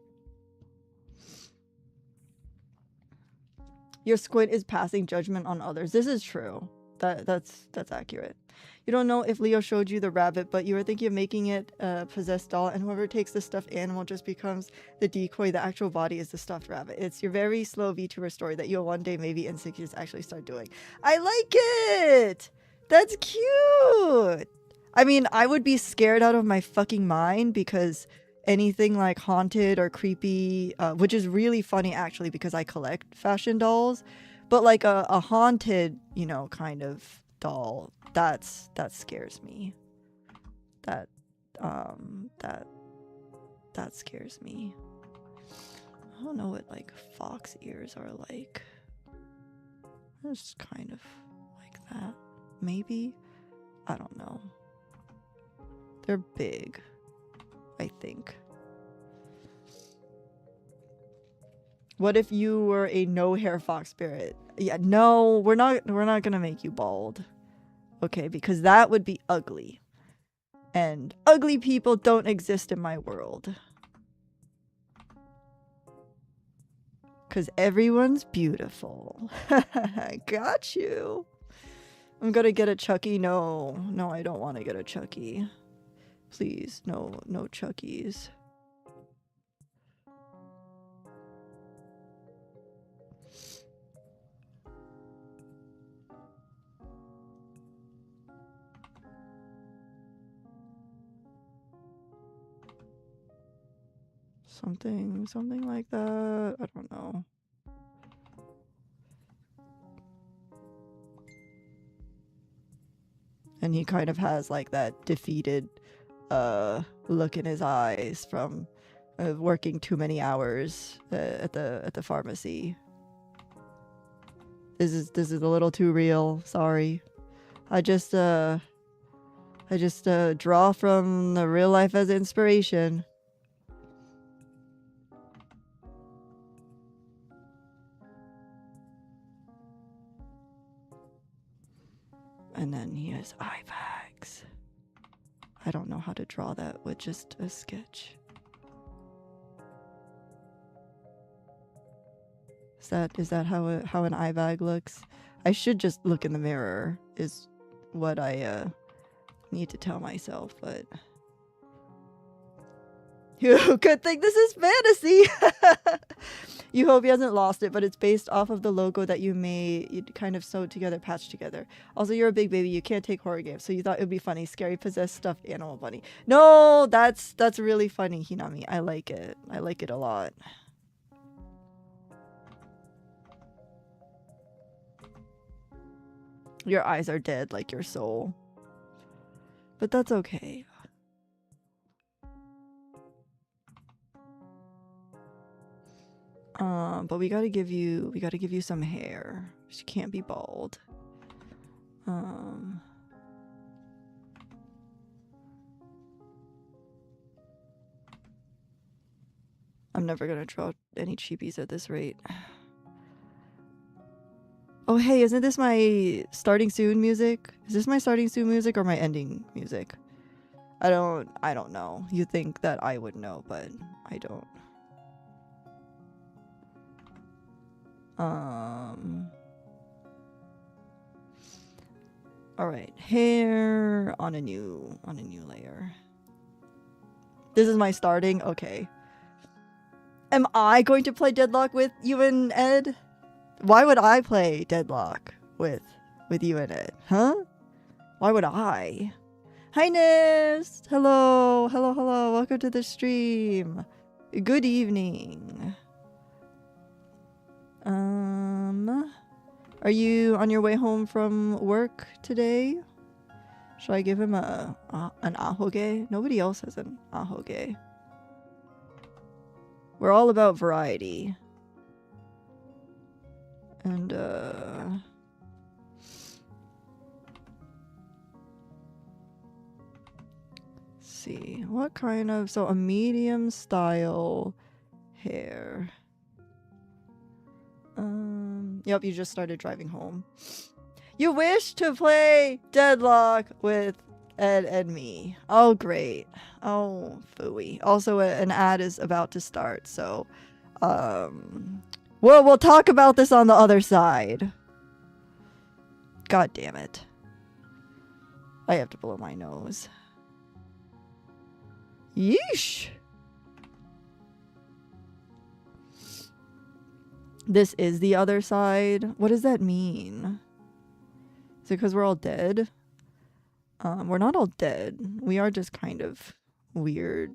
Your squid is passing judgment on others. This is true. That's accurate. You don't know if Leo showed you the rabbit, but you were thinking of making it a possessed doll, and whoever takes the stuffed animal just becomes the decoy. The actual body is the stuffed rabbit. It's your very slow VTuber story that you'll one day, maybe in 6 years, actually start doing. I like it! That's cute! I mean, I would be scared out of my fucking mind because anything like haunted or creepy, which is really funny actually because I collect fashion dolls, but like a haunted, you know, kind of doll, that scares me. That scares me. I don't know what like fox ears are like. It's kind of like that. Maybe? I don't know. They're big, I think. What if you were a no hair fox spirit? Yeah, no, we're not gonna make you bald. Okay, because that would be ugly. And ugly people don't exist in my world. Because everyone's beautiful. Got you. I'm gonna get a Chucky. No, I don't want to get a Chucky. Please, no Chuckies. Something like that. I don't know. And he kind of has like that defeated look in his eyes from working too many hours at the pharmacy. This is a little too real. Sorry. I just draw from the real life as inspiration. And then he has eye bags. I don't know how to draw that with just a sketch. Is that how an eye bag looks? I should just look in the mirror is what I need to tell myself, but you could think this is fantasy. You hope he hasn't lost it, but it's based off of the logo that you kind of sewed together, patched together. Also, you're a big baby. You can't take horror games, so you thought it would be funny. Scary possessed stuffed animal bunny. No, that's really funny, Hinami. I like it. I like it a lot. Your eyes are dead like your soul. But that's okay. But we gotta give you some hair. She can't be bald. I'm never gonna draw any chibis at this rate. Oh hey, isn't this my starting soon music? Is this my starting soon music or my ending music? I don't know. You think that I would know, but I don't. Alright, hair on a new layer. This is my starting? Okay. Am I going to play Deadlock with you and Ed? Why would I play Deadlock with you and Ed? Huh? Why would I? Hi Nist! Hello! Hello, hello! Welcome to the stream! Good evening. Are you on your way home from work today? Should I give him an ahoge? Nobody else has an ahoge. We're all about variety. And, let's see. What kind of... So, a medium style hair. Yep, you just started driving home. You wish to play Deadlock with Ed and me. Oh, great. Oh, phooey. Also, an ad is about to start, so... we'll talk about this on the other side. God damn it. I have to blow my nose. Yeesh! This is the other side? What does that mean? Is it because we're all dead? We're not all dead. We are just kind of weird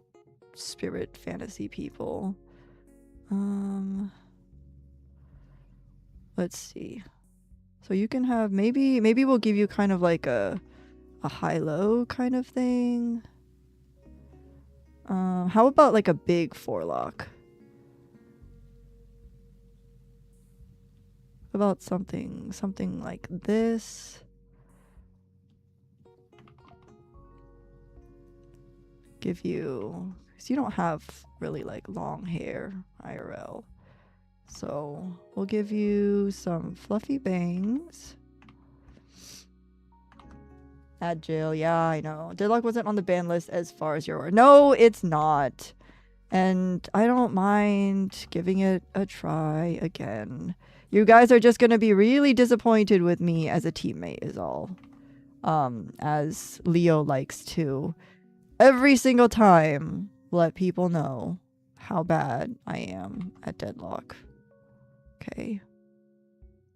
spirit fantasy people. Let's see. So you can have maybe we'll give you kind of like a high-low kind of thing. How about like a big forelock? About something like this. Give you, because you don't have really like long hair IRL. So we'll give you some fluffy bangs. Add jail, yeah, I know. Deadlock wasn't on the ban list as far as you're aware. No, it's not. And I don't mind giving it a try again. You guys are just gonna be really disappointed with me as a teammate is all. As Leo likes to every single time let people know how bad I am at Deadlock. Okay.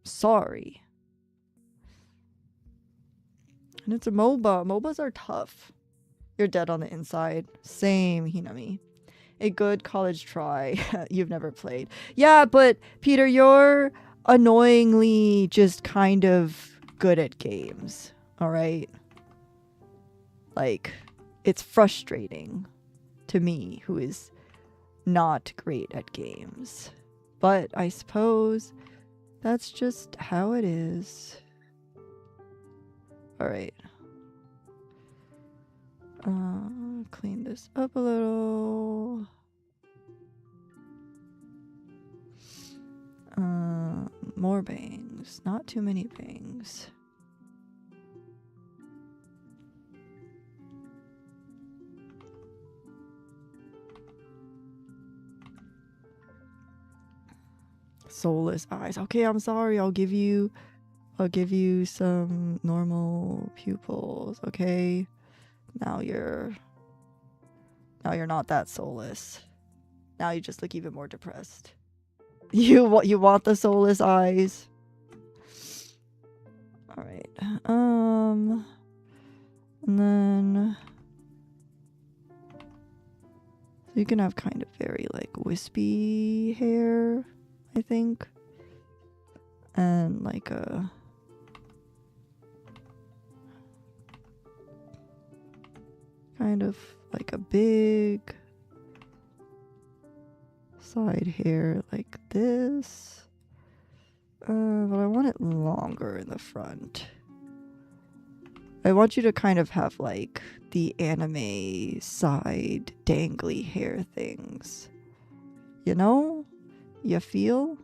Sorry. And it's a MOBA. MOBAs are tough. You're dead on the inside. Same, Hinami. A good college try. You've never played. Yeah, but Peter, you're annoyingly just kind of good at games. Alright? Like, it's frustrating to me, who is not great at games. But I suppose that's just how it is. Alright. Clean this up a little. More bangs. Not too many bangs. Soulless eyes. Okay, I'm sorry. I'll give you some normal pupils, okay? Now you're not that soulless. Now you just look even more depressed. You want the soulless eyes? All right. And then you can have kind of very like wispy hair, I think. And like a kind of like a big side hair like this. But I want it longer in the front. I want you to kind of have like the anime side dangly hair things. You know? You feel?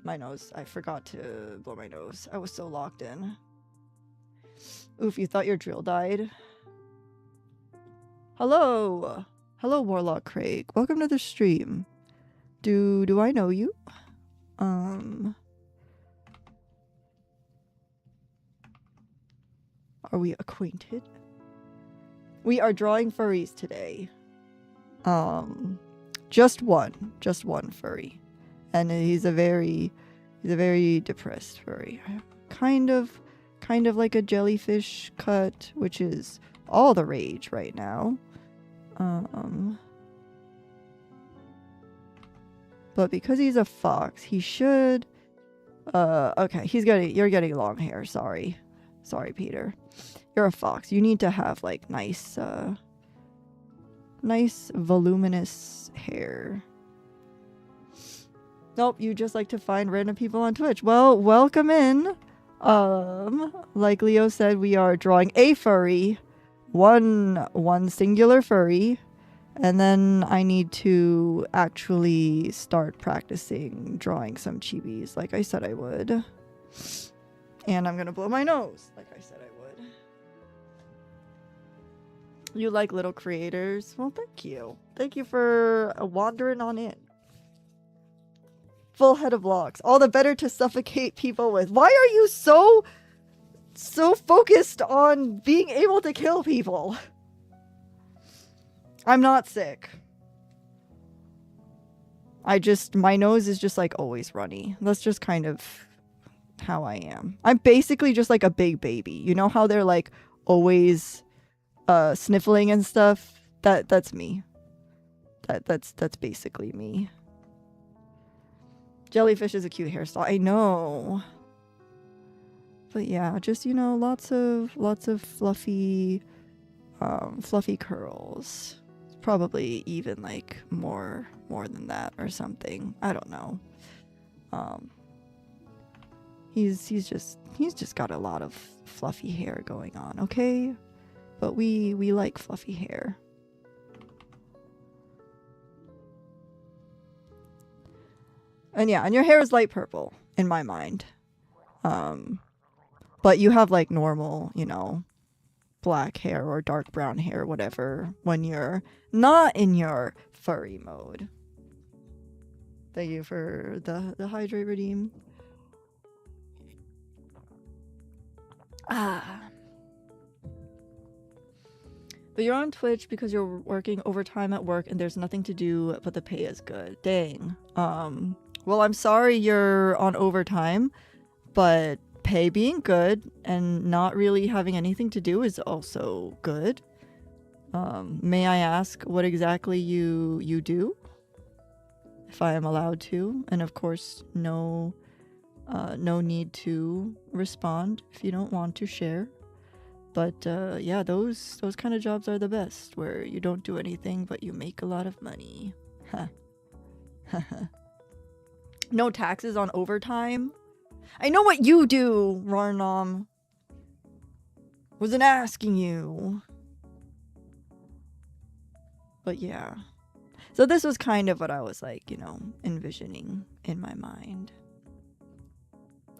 My nose. I forgot to blow my nose. I was so locked in. Oof, you thought your drill died? Hello! Hello, Warlock Craig. Welcome to the stream. Do I know you? Are we acquainted? We are drawing furries today. Just one furry. And he's a very depressed furry. Kind of like a jellyfish cut, which is all the rage right now. But because he's a fox, he should okay, you're getting long hair, sorry. Sorry, Peter. You're a fox. You need to have like nice voluminous hair. Nope, you just like to find random people on Twitch. Well, welcome in. Like Leo said, we are drawing a furry. One singular furry. And then I need to actually start practicing drawing some chibis like I said I would. And I'm gonna blow my nose like I said I would. You like little creators? Well, thank you. Thank you for wandering on in. Full head of locks. All the better to suffocate people with. Why are you so focused on being able to kill people? I'm not sick. My nose is just like always runny. That's just kind of how I am. I'm basically just like a big baby. You know how they're like always sniffling and stuff? That's me. That's basically me. Jellyfish is a cute hairstyle. I know. But yeah, just, you know, lots of fluffy curls. Probably even like more than that or something. I don't know. He's just got a lot of fluffy hair going on, okay? But we like fluffy hair. And yeah, and your hair is light purple in my mind. But you have like normal, you know, black hair or dark brown hair, whatever, when you're not in your furry mode. Thank you for the hydrate redeem. But you're on Twitch because you're working overtime at work and there's nothing to do, but the pay is good. Dang. Well, I'm sorry you're on overtime, but pay being good and not really having anything to do is also good. May I ask what exactly you do? If I am allowed to. And of course, no need to respond if you don't want to share. But yeah, those kind of jobs are the best, where you don't do anything but you make a lot of money. No taxes on overtime. I know what you do, Rarnam. Wasn't asking you. But yeah. So this was kind of what I was like, you know, envisioning in my mind.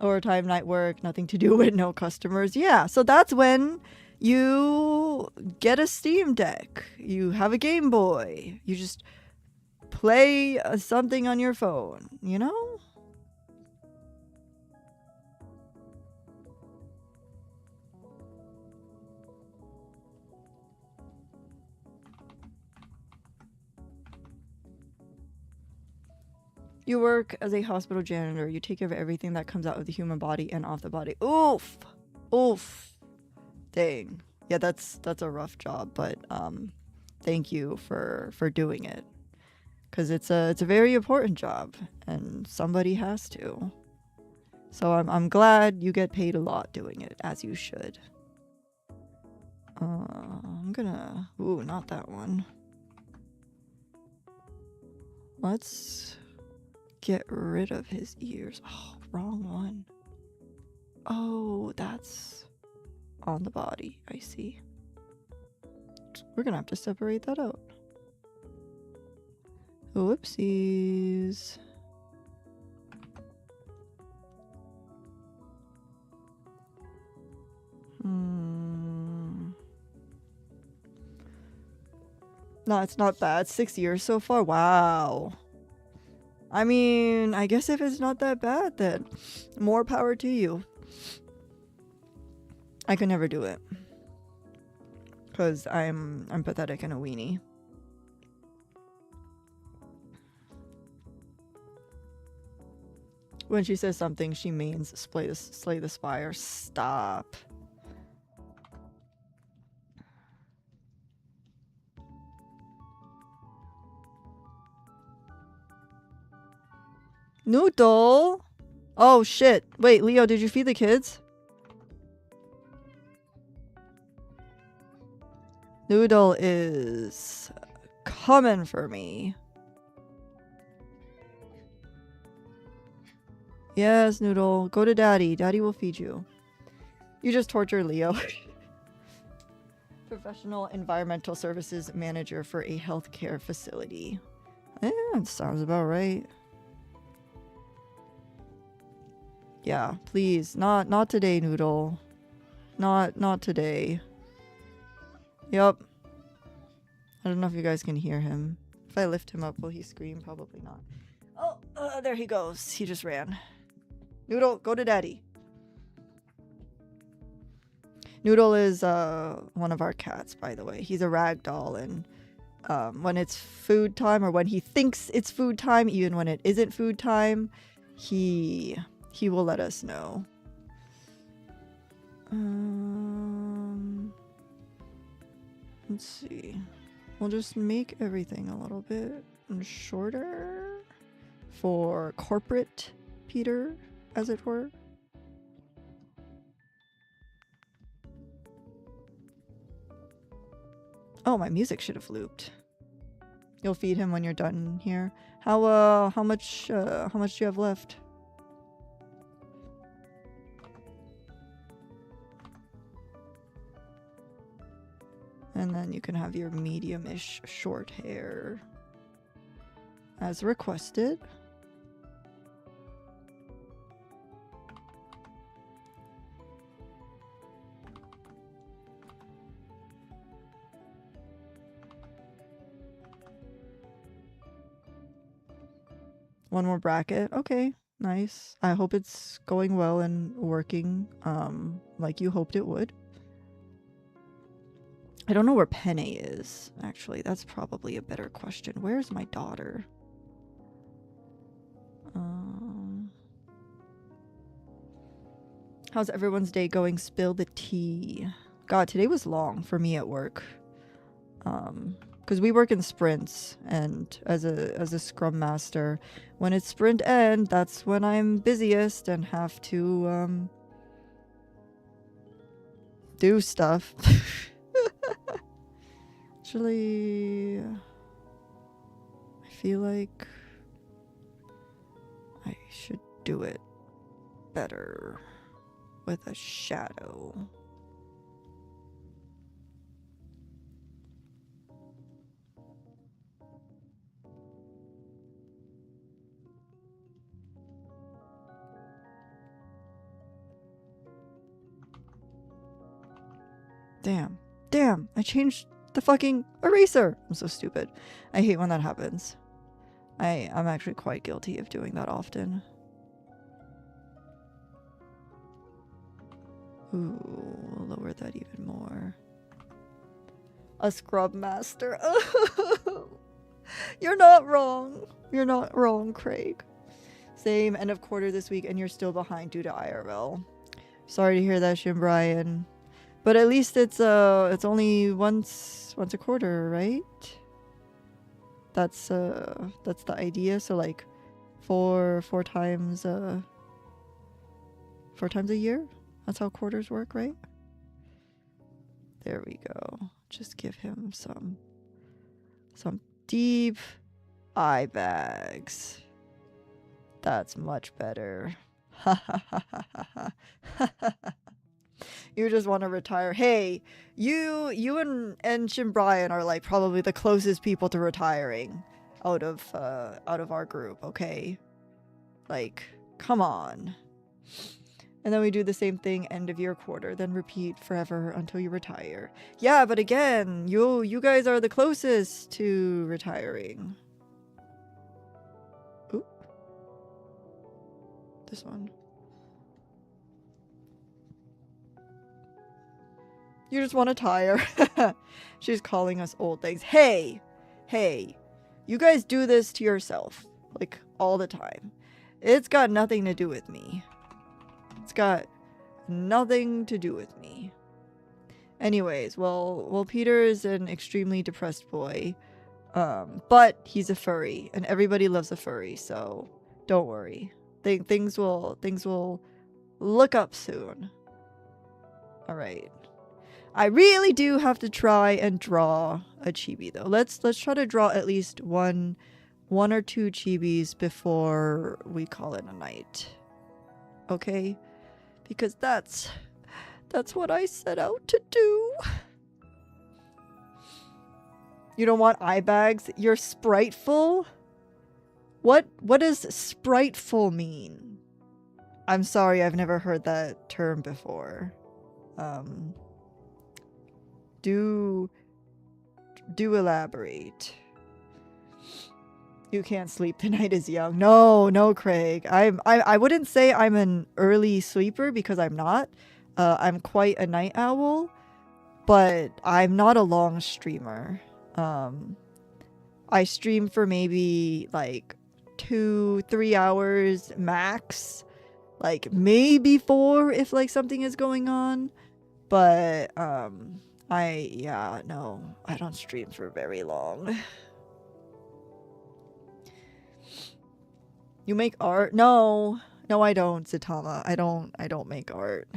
Overtime, night work, nothing to do with, no customers. Yeah, so that's when you get a Steam Deck. You have a Game Boy. You just play something on your phone, you know? You work as a hospital janitor. You take care of everything that comes out of the human body and off the body. Oof. Oof. Dang. Yeah, that's a rough job, but thank you for doing it. Cuz it's a very important job and somebody has to. So I'm glad you get paid a lot doing it, as you should. I'm gonna... Ooh, not that one. Let's get rid of his ears. Oh, wrong one. Oh, that's on the body. I see. We're gonna have to separate that out. Whoopsies. No, it's not bad. 6 years so far. Wow. I mean, I guess if it's not that bad, then more power to you. I could never do it. Because I'm pathetic and a weenie. When she says something, she means slay the spire. Stop. Noodle? Oh shit. Wait, Leo, did you feed the kids? Noodle is coming for me. Yes, Noodle. Go to Daddy. Daddy will feed you. You just torture Leo. Professional Environmental Services Manager for a healthcare facility. It sounds about right. Yeah, please. Not today, Noodle. Not today. Yup. I don't know if you guys can hear him. If I lift him up, will he scream? Probably not. Oh, there he goes. He just ran. Noodle, go to Daddy. Noodle is one of our cats, by the way. He's a ragdoll, and when it's food time, or when he thinks it's food time, even when it isn't food time, he will let us know. Let's see. We'll just make everything a little bit shorter for corporate Peter, as it were. Oh, my music should have looped. You'll feed him when you're done here. How much do you have left? And then you can have your medium-ish short hair as requested. One more bracket. Okay, nice. I hope it's going well and working like you hoped it would. I don't know where Penne is, actually. That's probably a better question. Where's my daughter? How's everyone's day going? Spill the tea. God, today was long for me at work. Because we work in sprints, and as a scrum master, when it's sprint end, that's when I'm busiest and have to do stuff. Actually, I feel like I should do it better with a shadow. Damn, I changed the fucking eraser. I'm so stupid. I hate when that happens. I'm actually quite guilty of doing that often. Ooh, lower that even more. A scrub master. You're not wrong. You're not wrong, Craig. Same end of quarter this week, and you're still behind due to IRL. Sorry to hear that, Shim Brian. But at least it's only once a quarter, right? That's the idea. So like four times a year. That's how quarters work, right? There we go. Just give him some deep Eye bags. That's much better. Ha ha ha ha ha. You just want to retire. Hey, you and Shin Brian are like probably the closest people to retiring out of our group, okay? Like, come on. And then we do the same thing end of year quarter, then repeat forever until you retire. Yeah, but again, you guys are the closest to retiring. Oop. This one. You just want to tire. She's calling us old things. Hey, you guys do this to yourself, like all the time. It's got nothing to do with me. It's got nothing to do with me. Anyways, well, Peter is an extremely depressed boy, but he's a furry, and everybody loves a furry, so don't worry. Things will look up soon. All right. I really do have to try and draw a chibi though. Let's try to draw at least one or two chibis before we call it a night. Okay? Because that's what I set out to do. You don't want eye bags? You're spriteful? What does spriteful mean? I'm sorry, I've never heard that term before. Do elaborate. You can't sleep. The night is young. No, Craig. I wouldn't say I'm an early sleeper because I'm not. I'm quite a night owl, but I'm not a long streamer. I stream for maybe like 2-3 hours max, like maybe 4 if like something is going on, but I don't stream for very long. You make art? No, I don't, Zatanna. I don't make art.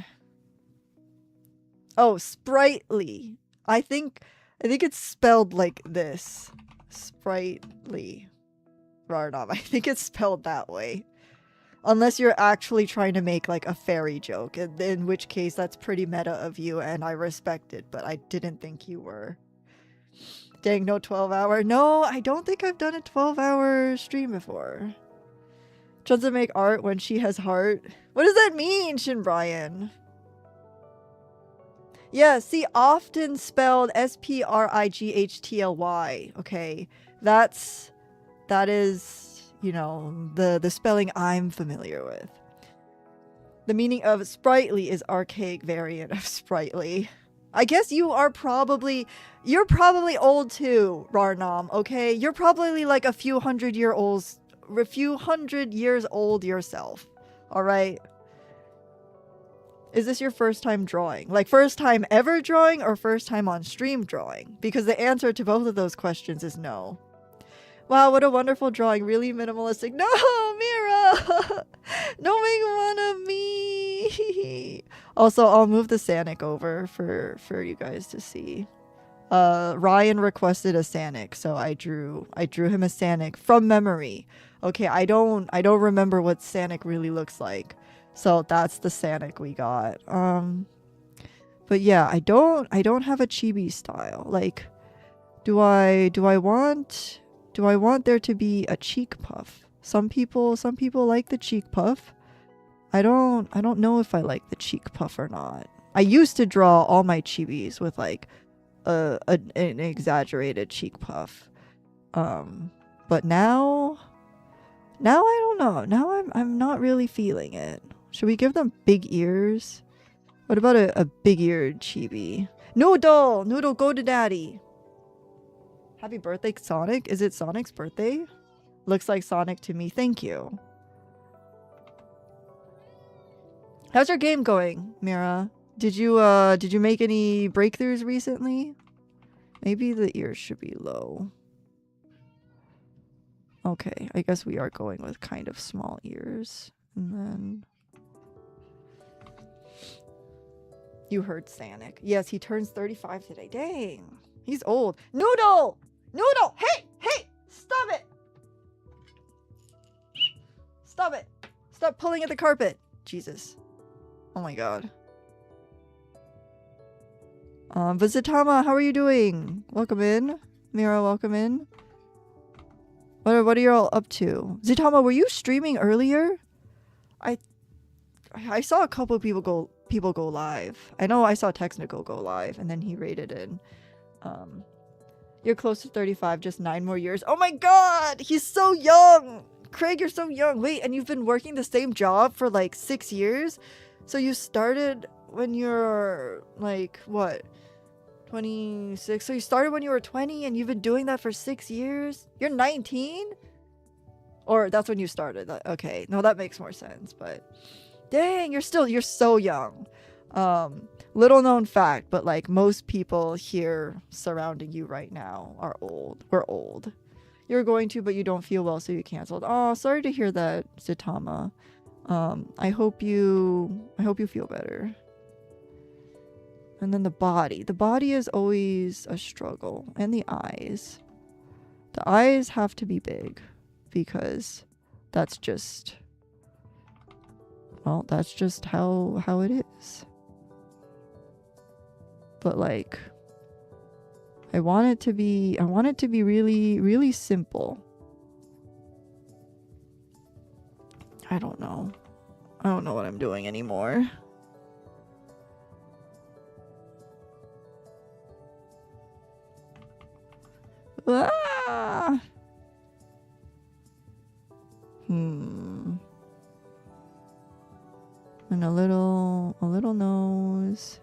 Oh, sprightly. I think it's spelled like this. Sprightly. Rarnam. I think it's spelled that way. Unless you're actually trying to make like a fairy joke, in which case that's pretty meta of you and I respect it, but I didn't think you were. Dang, no 12-hour. No, I don't think I've done a 12-hour stream before. Chunsa make art when she has heart. What does that mean, Shin Brian? Yeah, see, often spelled S-P-R-I-G-H-T-L-Y. Okay, that is, you know, the spelling I'm familiar with. The meaning of sprightly is archaic variant of sprightly. I guess you're probably old too, Rarnam, okay? You're probably like a few hundred years old yourself. Alright? Is this your first time drawing? Like first time ever drawing or first time on stream drawing? Because the answer to both of those questions is no. Wow, what a wonderful drawing. Really minimalistic. No, Mira! Don't make fun of me! Also, I'll move the Sanic over for you guys to see. Ryan requested a Sanic, so I drew him a Sanic from memory. Okay, I don't remember what Sanic really looks like. So that's the Sanic we got. But yeah, I don't have a chibi style. Like, do I want there to be a cheek puff? Some people like the cheek puff. I don't know if I like the cheek puff or not. I used to draw all my chibis with like an exaggerated cheek puff. But now I don't know. Now I'm not really feeling it. Should we give them big ears? What about a big-eared chibi? Noodle, go to daddy. Happy birthday, Sonic. Is it Sonic's birthday? Looks like Sonic to me. Thank you. How's your game going, Mira? Did you make any breakthroughs recently? Maybe the ears should be low. Okay, I guess we are going with kind of small ears. And then... You heard Sanic. Yes, he turns 35 today. Dang. He's old. Noodle! Hey! Stop it! Stop pulling at the carpet. Jesus. Oh my god. But Zaitama, how are you doing? Welcome in. Mira, welcome in. What are you all up to? Zaitama, were you streaming earlier? I saw a couple of people go live. I know I saw Technical go live, and then he raided in. You're close to 35, just 9 more years. Oh my god! He's so young! Craig, you're so young. Wait, and you've been working the same job for like 6 years? So you started when you're like, what? 26? So you started when you were 20 and you've been doing that for 6 years? You're 19? Or that's when you started. Okay, no, that makes more sense, but... Dang, you're so young. Little known fact, but like most people here surrounding you right now are old. We're old. You're going to, but you don't feel well, so you canceled. Oh, sorry to hear that, Zaitama. I hope you feel better. And then the body. The body is always a struggle. And the eyes. The eyes have to be big because that's just... Well, that's just how it is. But like, I want it to be really, really simple. I don't know what I'm doing anymore. Ah! And a little nose.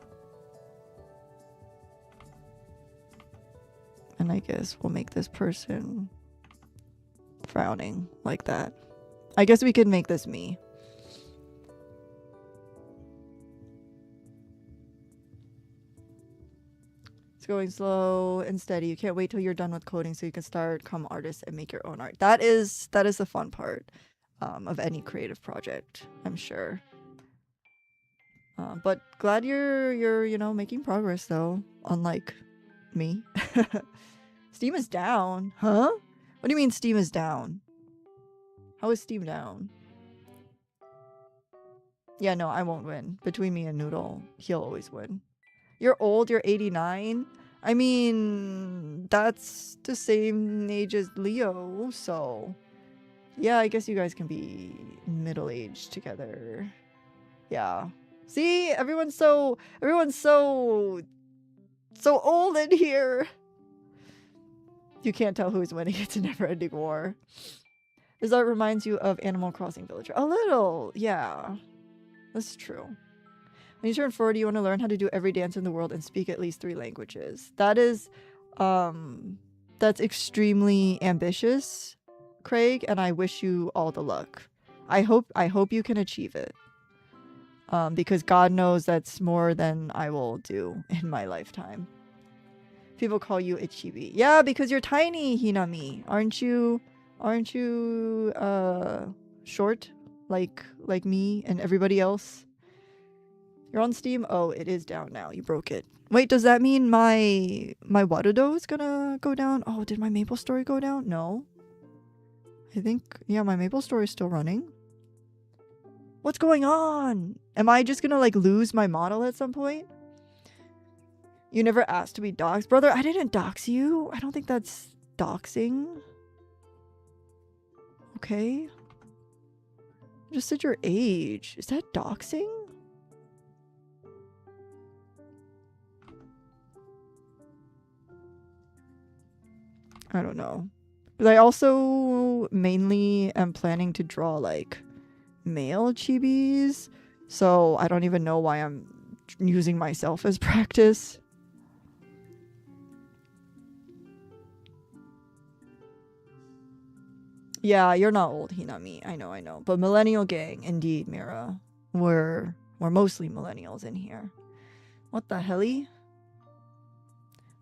And I guess we'll make this person frowning like that. I guess we could make this me. It's going slow and steady. You can't wait till you're done with coding so you can start become artist and make your own art. That is the fun part of any creative project, I'm sure. But glad you're you know, making progress though, unlike me. Steam is down, huh? What do you mean Steam is down? How is Steam down? Yeah, no, I won't win. Between me and Noodle, he'll always win. You're old, you're 89. I mean, that's the same age as Leo, so yeah, I guess you guys can be middle-aged together. Yeah. See, everyone's so old in here. You can't tell who's winning. It's a never-ending war. This art reminds you of Animal Crossing Villager. A little, yeah. That's true. When you turn 40, you want to learn how to do every dance in the world and speak at least 3 languages. That is, that's extremely ambitious, Craig, and I wish you all the luck. I hope you can achieve it. Because God knows that's more than I will do in my lifetime. People call you a chibi. Yeah, because you're tiny, Hinami. Aren't you short like me and everybody else? You're on Steam? Oh, it is down now. You broke it. Wait, does that mean my Warudo is gonna go down? Oh, did my Maple Story go down? No. I think, yeah, my Maple Story is still running. What's going on? Am I just gonna like lose my model at some point? You never asked to be doxxed. Brother, I didn't dox you. I don't think that's doxing. Okay. Just said your age. Is that doxing? I don't know. But I also mainly am planning to draw like male chibis. So I don't even know why I'm using myself as practice. Yeah, you're not old, Hinami. I know. But millennial gang, indeed, Mira. We're mostly millennials in here. What the helly?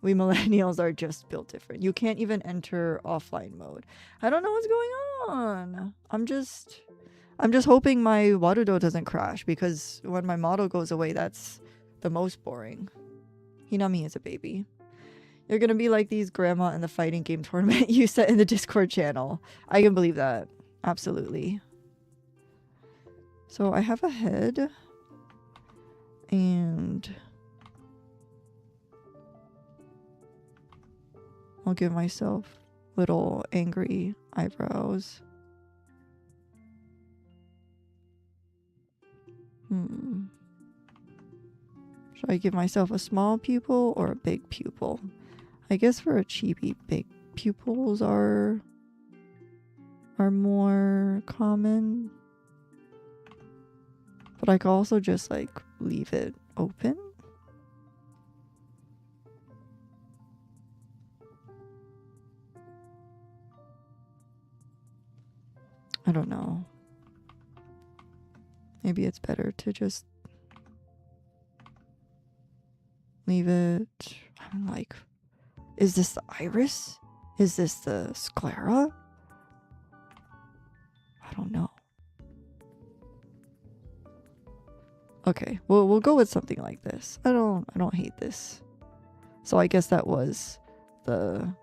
We millennials are just built different. You can't even enter offline mode. I don't know what's going on. I'm just hoping my Warudo doesn't crash, because when my model goes away, that's the most boring. Hinami is a baby. You're gonna be like these grandma in the fighting game tournament you set in the Discord channel. I can believe that. Absolutely. So I have a head. And I'll give myself little angry eyebrows. Should I give myself a small pupil or a big pupil? I guess for a chibi, big pupils are more common. But I could also just like leave it open. I don't know. Maybe it's better to just leave it. I'm like, is this the iris? Is this the sclera? I don't know. Okay, we'll go with something like this. I don't hate this. So I guess that was the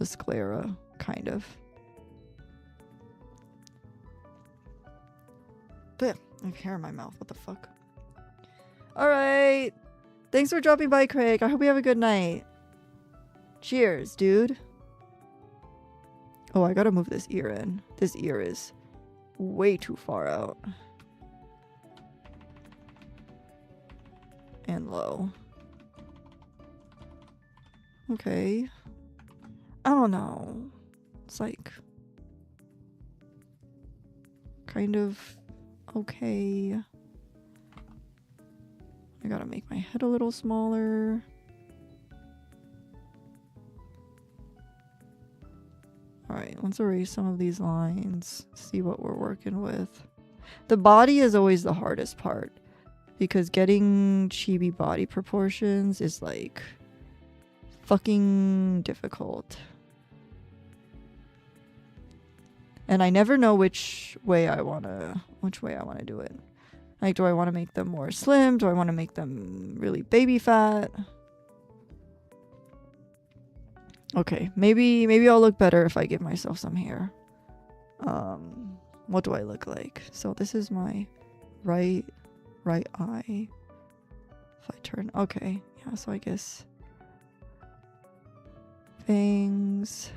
sclera, kind of. But I have hair in my mouth. What the fuck? Alright. Thanks for dropping by, Craig. I hope you have a good night. Cheers, dude. Oh, I gotta move this ear in. This ear is way too far out. And low. Okay. I don't know. It's like kind of okay. I gotta make my head a little smaller. Alright, let's erase some of these lines. See what we're working with. The body is always the hardest part. Because getting chibi body proportions is like fucking difficult. And I never know which way I wanna do it. Like, do I want to make them more slim? Do I want to make them really baby fat? Okay, maybe I'll look better if I give myself some hair. What do I look like? So this is my right eye. If I turn, okay, yeah, so I guess fangs.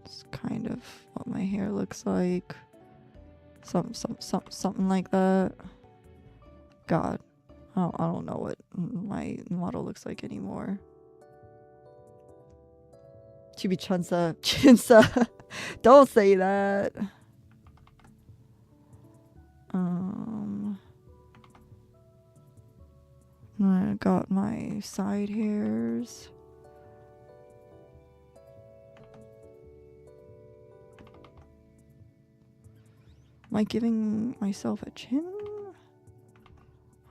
It's kind of what my hair looks like. Something like that. God, I don't know what my model looks like anymore. Chibi Chunsa. Don't say that. I got my side hairs. Am I giving myself a chin?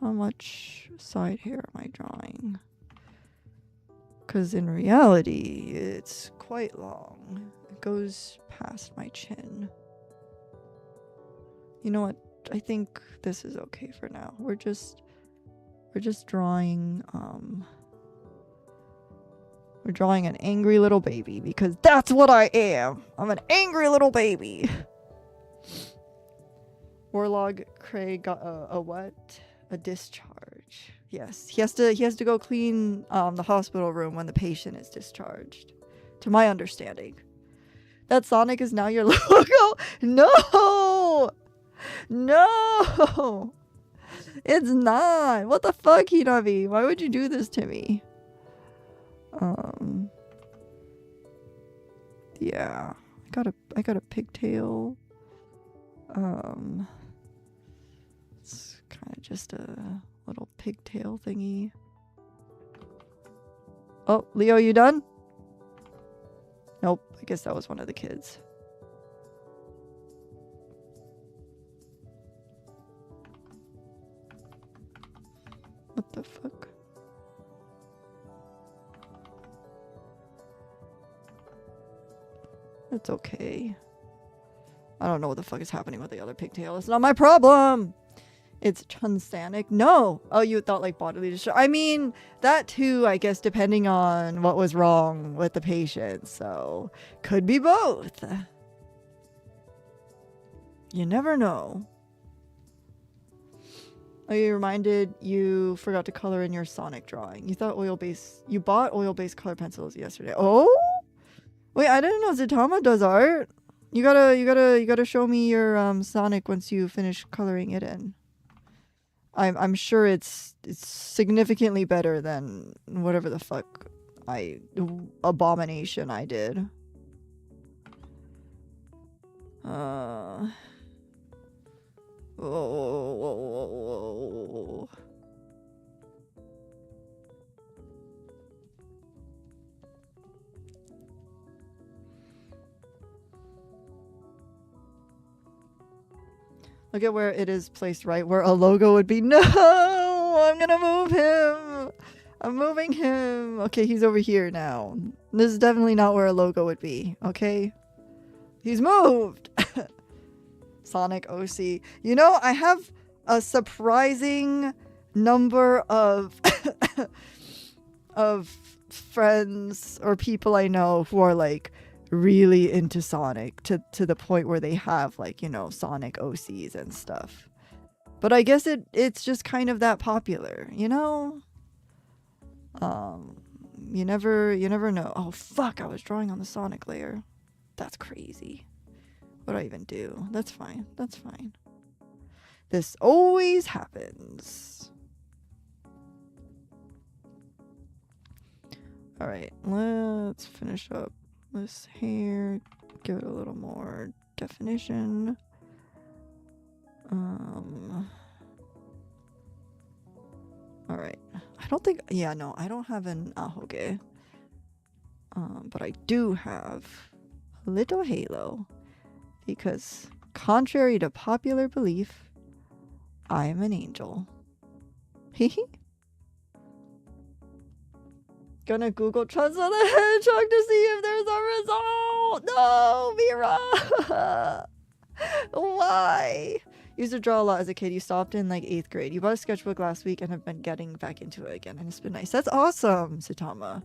How much side hair am I drawing? Because in reality, it's quite long. It goes past my chin. You know what? I think this is okay for now. We're just drawing, we're drawing an angry little baby because that's what I am. I'm an angry little baby. Warlog Craig got a what? A discharge. Yes, he has to go clean the hospital room when the patient is discharged. To my understanding. That Sonic is now your logo? No! No! It's not! What the fuck, Hinabi? Why would you do this to me? Yeah. I got a pigtail. It's kind of just a little pigtail thingy. Oh, Leo, you done? Nope, I guess that was one of the kids. What the fuck? It's okay. I don't know what the fuck is happening with the other pigtail. It's not my problem! It's Chunsanic. No! Oh, you thought like bodily distress. I mean, that too, I guess, depending on what was wrong with the patient. So, could be both. You never know. Are you reminded you forgot to color in your Sonic drawing? You thought you bought oil-based color pencils yesterday. Oh? Wait, I didn't know Zaitama does art. You gotta show me your Sonic once you finish coloring it in. I'm sure it's significantly better than whatever the fuck abomination I did. Whoa. Look at where it is placed right where a logo would be. No! I'm gonna move him! I'm moving him! Okay, he's over here now. This is definitely not where a logo would be, okay? He's moved! Sonic OC. You know, I have a surprising number of of friends or people I know who are like really into Sonic to the point where they have like, you know, Sonic OCs and stuff. But I guess it's just kind of that popular, you know? You never know. Oh fuck, I was drawing on the Sonic layer. That's crazy. What do I even do? That's fine. That's fine. This always happens. Alright, let's finish up this hair. Give it a little more definition. Alright. I don't think... Yeah, no, I don't have an ahoge. But I do have a little halo. Because, contrary to popular belief, I am an angel. Hehe. Gonna Google Chunsa the Hedgehog to see if there's a result! No, Mira! Why? Used to draw a lot as a kid. You stopped in like 8th grade. You bought a sketchbook last week and have been getting back into it again, and it's been nice. That's awesome, Saitama.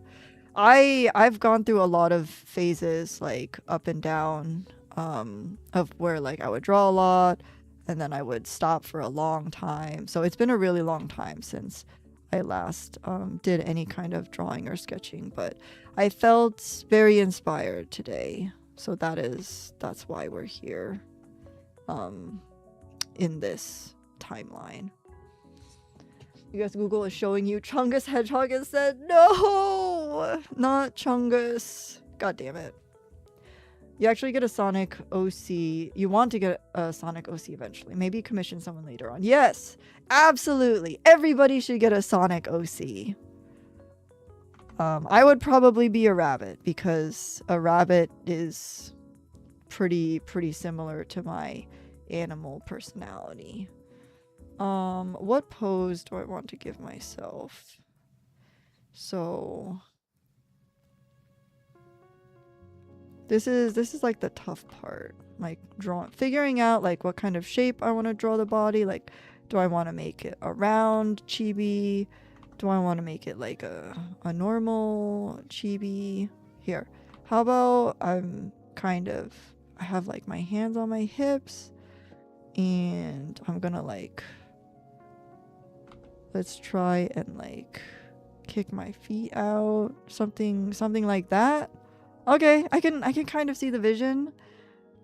I've gone through a lot of phases, like up and down, of where like I would draw a lot and then I would stop for a long time. So it's been a really long time since I last did any kind of drawing or sketching, but I felt very inspired today. So that's why we're here in this timeline. You guys, Google is showing you Chungus Hedgehog instead. No, not Chungus. God damn it. You actually get a Sonic OC. You want to get a Sonic OC eventually. Maybe commission someone later on. Yes, absolutely. Everybody should get a Sonic OC. I would probably be a rabbit because a rabbit is pretty similar to my animal personality. What pose do I want to give myself? So this is like the tough part, like figuring out like what kind of shape I want to draw the body. Like, do I want to make it a round chibi? Do I want to make it like a normal chibi? Here, how about I have like my hands on my hips and I'm gonna like, let's try and like kick my feet out, something like that. Okay, I can kind of see the vision.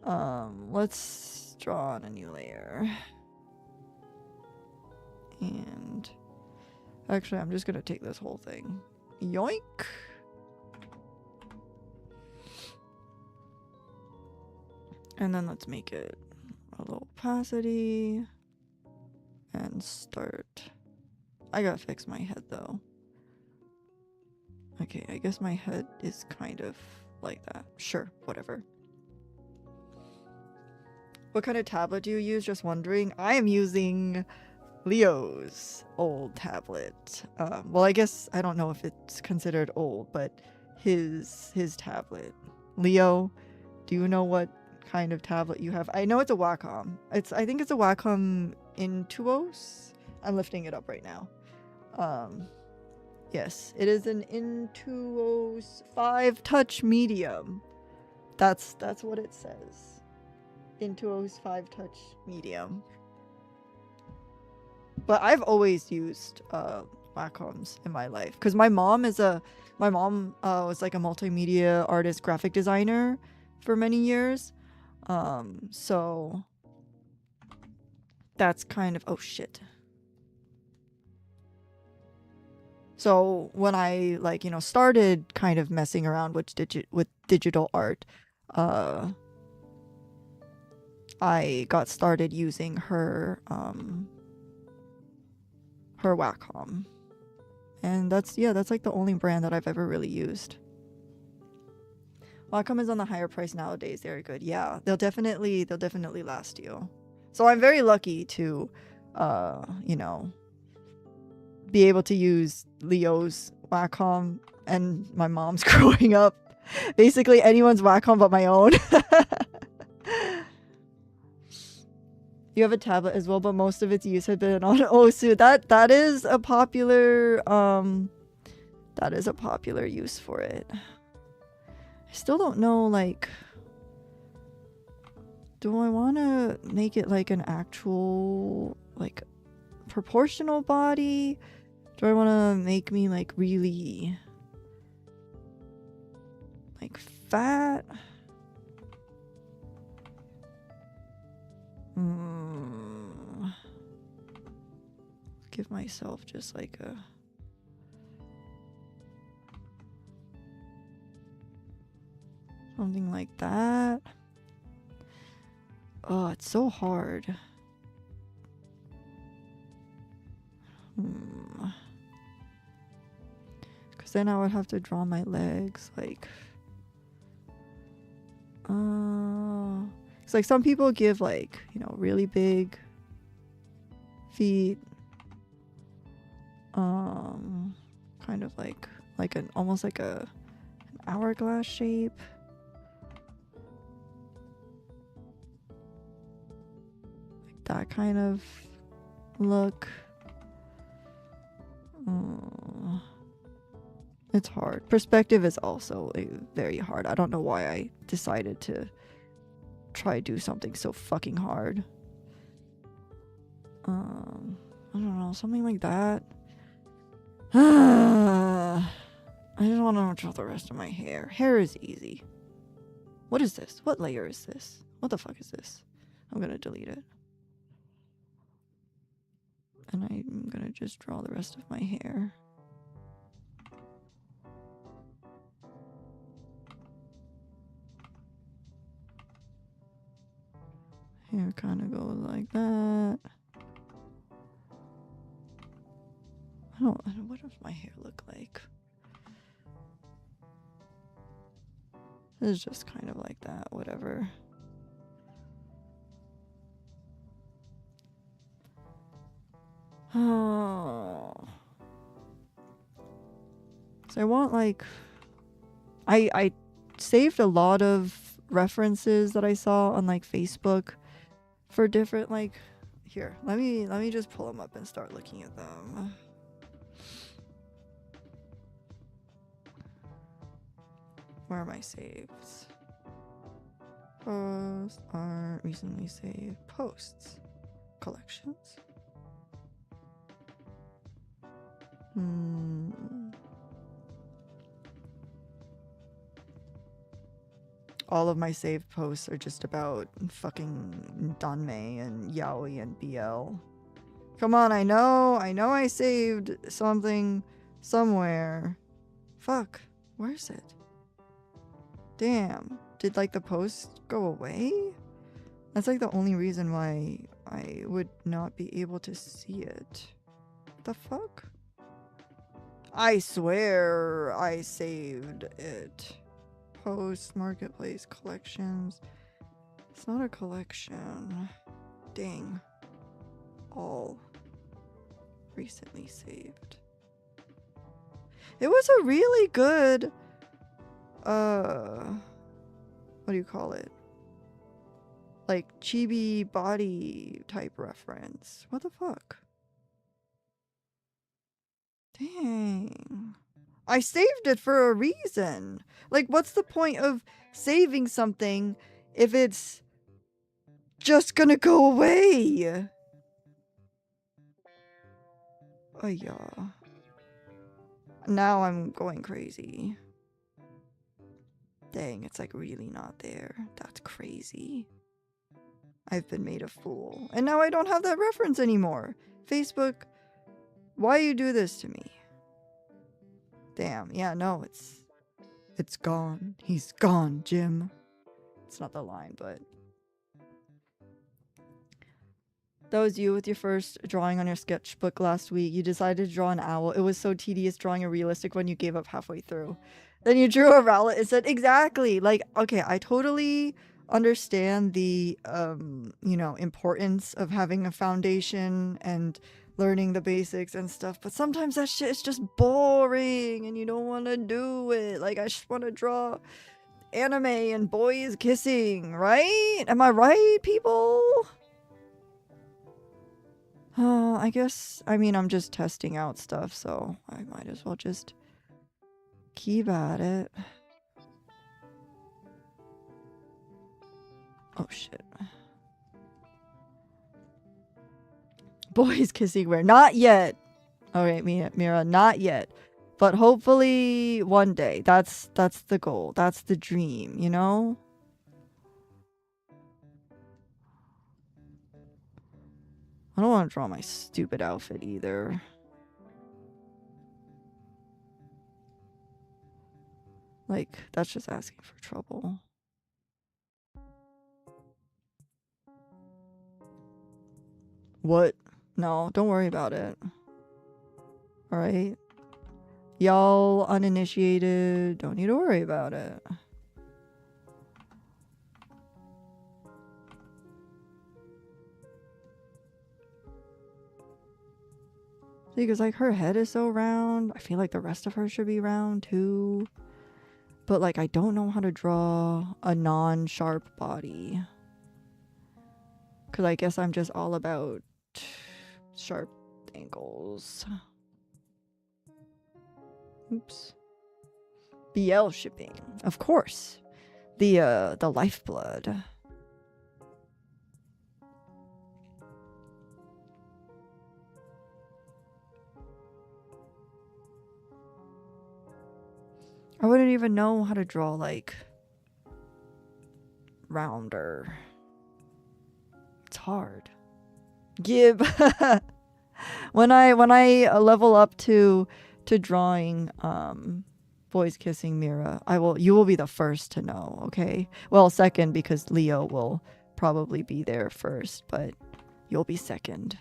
Let's draw on a new layer. And actually, I'm just gonna take this whole thing. Yoink! And then let's make it a little opacity. And start. I gotta fix my head though. Okay, I guess my head is kind of like that. Sure, whatever. What kind of tablet do you use? Just wondering. I am using Leo's old tablet. Well, I guess I don't know if it's considered old, but his tablet. Leo, do you know what kind of tablet you have? I know it's a Wacom. I think it's a Wacom Intuos. I'm lifting it up right now. Yes, it is an Intuos 5-touch medium. That's what it says. Intuos 5-touch medium. But I've always used Wacom's in my life because my mom was like a multimedia artist, graphic designer for many years. So that's kind of, oh shit. So when I like, started kind of messing around with digital art, I got started using her Wacom. And that's like the only brand that I've ever really used. Wacom is on the higher price nowadays. They're good. Yeah, they'll definitely last you. So I'm very lucky to be able to use Leo's Wacom and my mom's growing up. Basically anyone's Wacom but my own. You have a tablet as well, but most of its use had been on Osu. That is a popular use for it. I still don't know, like, do I want to make it like an actual, like, proportional body? Do I want to make me like really like fat? Give myself just like a something like that. Oh, it's so hard. Because then I would have to draw my legs like it's like some people give like, really big feet, kind of like an almost like an hourglass shape. Like that kind of look. It's hard. Perspective is also very hard. I don't know why I decided to try do something so fucking hard. I don't know, something like that. I just want to draw the rest of my hair. Hair is easy. What is this? What layer is this? What the fuck is this? I'm gonna delete it. And I'm gonna just draw the rest of my hair. Hair kind of goes like that. I don't what does my hair look like? It's just kind of like that, whatever. Oh. So I want like I saved a lot of references that I saw on like Facebook for different like here. Let me just pull them up and start looking at them. Where are my saves? Posts are recently saved. Posts. Collections. All of my saved posts are just about fucking Danmei and Yaoi and BL. Come on, I know I saved something somewhere. Fuck, where's it? Damn, did like the post go away? That's like the only reason why I would not be able to see it. What the fuck? I swear I saved it. Post, marketplace, collections. It's not a collection. Dang. All recently saved. It was a really good what do you call it? like chibi body type reference. What the fuck? Dang. I saved it for a reason. Like, what's the point of saving something if it's just gonna go away? Oh, yeah. Now I'm going crazy. Dang, it's like really not there. That's crazy. I've been made a fool. And now I don't have that reference anymore. Facebook, why you do this to me? Damn, yeah, no, it's gone. He's gone, Jim. It's not the line, but that was you with your first drawing on your sketchbook last week. You decided to draw an owl. It was so tedious drawing a realistic one you gave up halfway through. Then you drew a rowlet and said, exactly. Like, okay, I totally understand the, you know, importance of having a foundation and learning the basics and stuff. But sometimes that shit is just boring and you don't want to do it. Like, I just want to draw anime and boys kissing, right? Am I right, people? I guess, I mean, I'm just testing out stuff, so I might as well just keep at it. Oh, shit. Boys kissing where? Not yet. Alright, Mira, not yet. But hopefully one day. That's the goal. That's the dream, you know? I don't want to draw my stupid outfit either. Like, that's just asking for trouble. What? No, don't worry about it. Alright? Y'all uninitiated, don't need to worry about it. Because, like, her head is so round. I feel like the rest of her should be round, too. But, like, I don't know how to draw a non-sharp body. Because I guess I'm just all about sharp angles. Oops. BL shipping. Of course. The lifeblood. I wouldn't even know how to draw, like, rounder. It's hard. Gib. when I level up to drawing boys kissing Mira, you will be the first to know, okay? Well, second, because Leo will probably be there first, but you'll be second.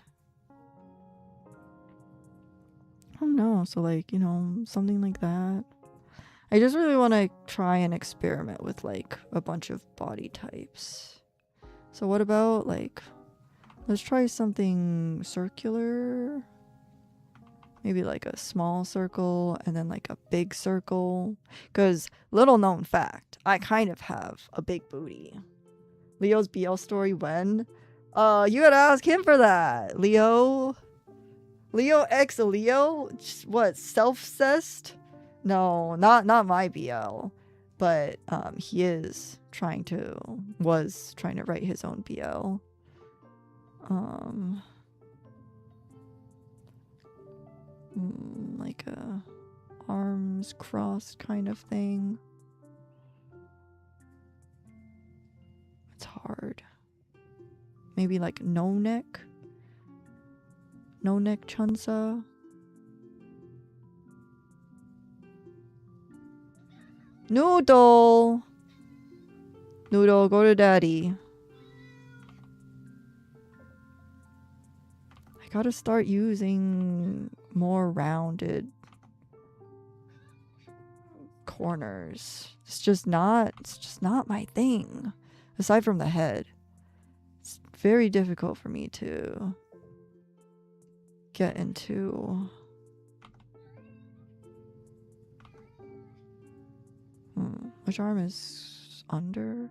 I don't know, so, like, you know, something like that. I just really want to try and experiment with, like, a bunch of body types. So what about, like, let's try something circular. Maybe, like, a small circle and then, like, a big circle. Because, little known fact, I kind of have a big booty. Leo's BL story when? You gotta ask him for that. Leo X Leo? What, self-cessed? No, not my BL, but he was trying to write his own BL. Like a arms crossed kind of thing. It's hard. Maybe like no neck Chunsa. Noodle, go to daddy. I gotta start using more rounded corners. It's just not my thing. Aside from the head, it's very difficult for me to get into. Which arm is under?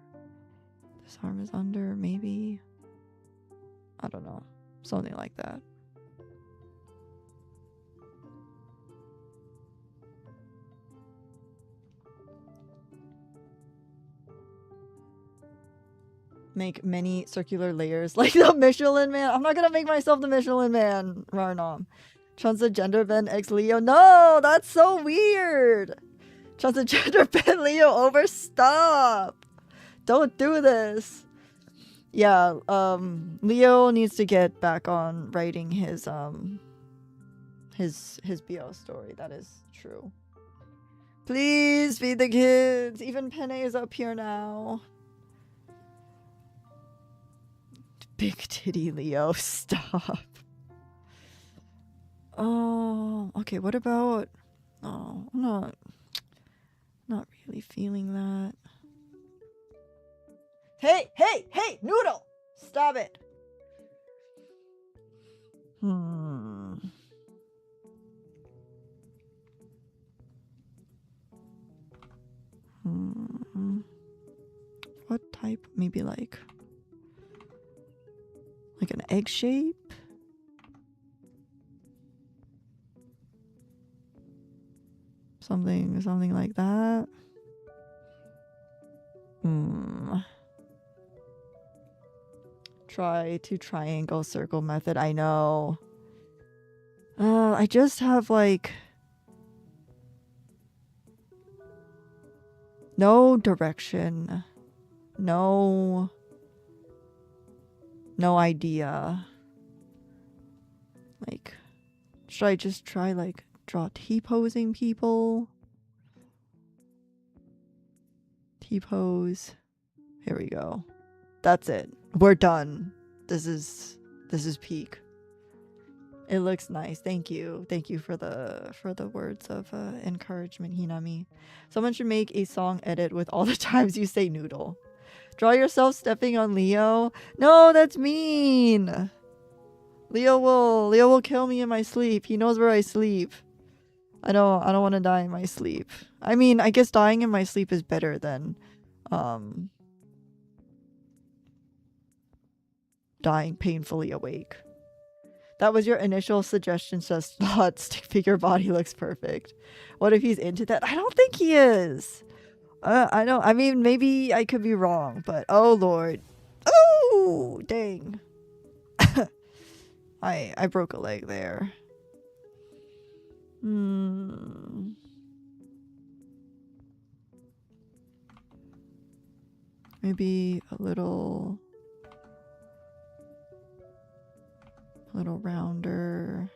His arm is under, maybe. I don't know. Something like that. Make many circular layers like the Michelin Man. I'm not gonna make myself the Michelin Man, Rarnam. Chunsa gender bend ex Leo. No, that's so weird. Chunsa gender bend Leo over. Stop. Don't do this. Yeah, Leo needs to get back on writing his BL story. That is true. Please feed the kids. Even Penne is up here now. Big titty Leo, stop. Oh, okay, what about... Oh, I'm not really feeling that. Hey, Noodle! Stop it! What type? Maybe like an egg shape? Something like that. Try to triangle circle method. I know. I just have like no direction. No idea. Like, should I just try like draw T-posing people? T-pose. Here we go. That's it. We're done. This is peak. It looks nice. Thank you. Thank you for the words of encouragement, Hinami. Someone should make a song edit with all the times you say noodle. Draw yourself stepping on Leo. No, that's mean. Leo will kill me in my sleep. He knows where I sleep. I don't want to die in my sleep. I mean, I guess dying in my sleep is better than dying painfully awake. That was your initial suggestion, just not stick figure body looks perfect. What if he's into that? I don't think he is. I mean, maybe I could be wrong, but oh lord. Oh, dang. I broke a leg there. Maybe a little rounder.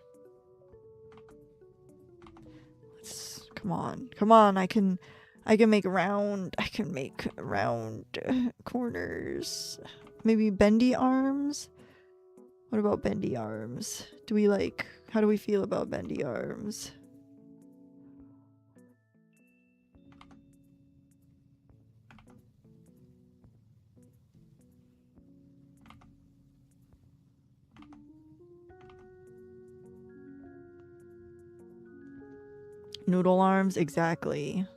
Come on, I can make round corners. Maybe bendy arms. What about bendy arms? How do we feel about bendy arms? Noodle arms, exactly.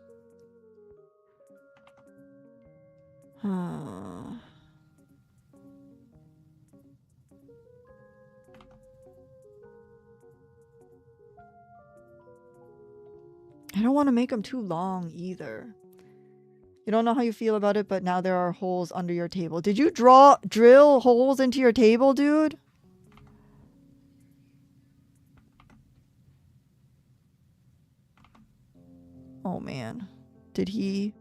I don't want to make them too long either. You don't know how you feel about it, but now there are holes under your table. Did you drill holes into your table, dude? Oh man. Did he?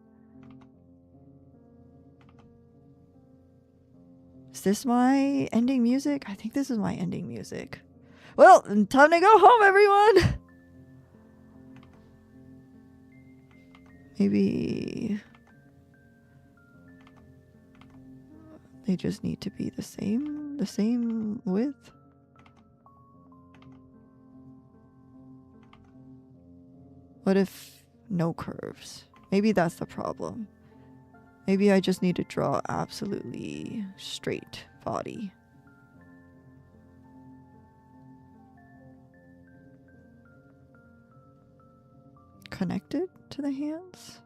Is this my ending music? I think this is my ending music. Well, time to go home, everyone! Maybe they just need to be the same width. What if no curves? Maybe that's the problem. Maybe I just need to draw absolutely straight body. Connected to the hands?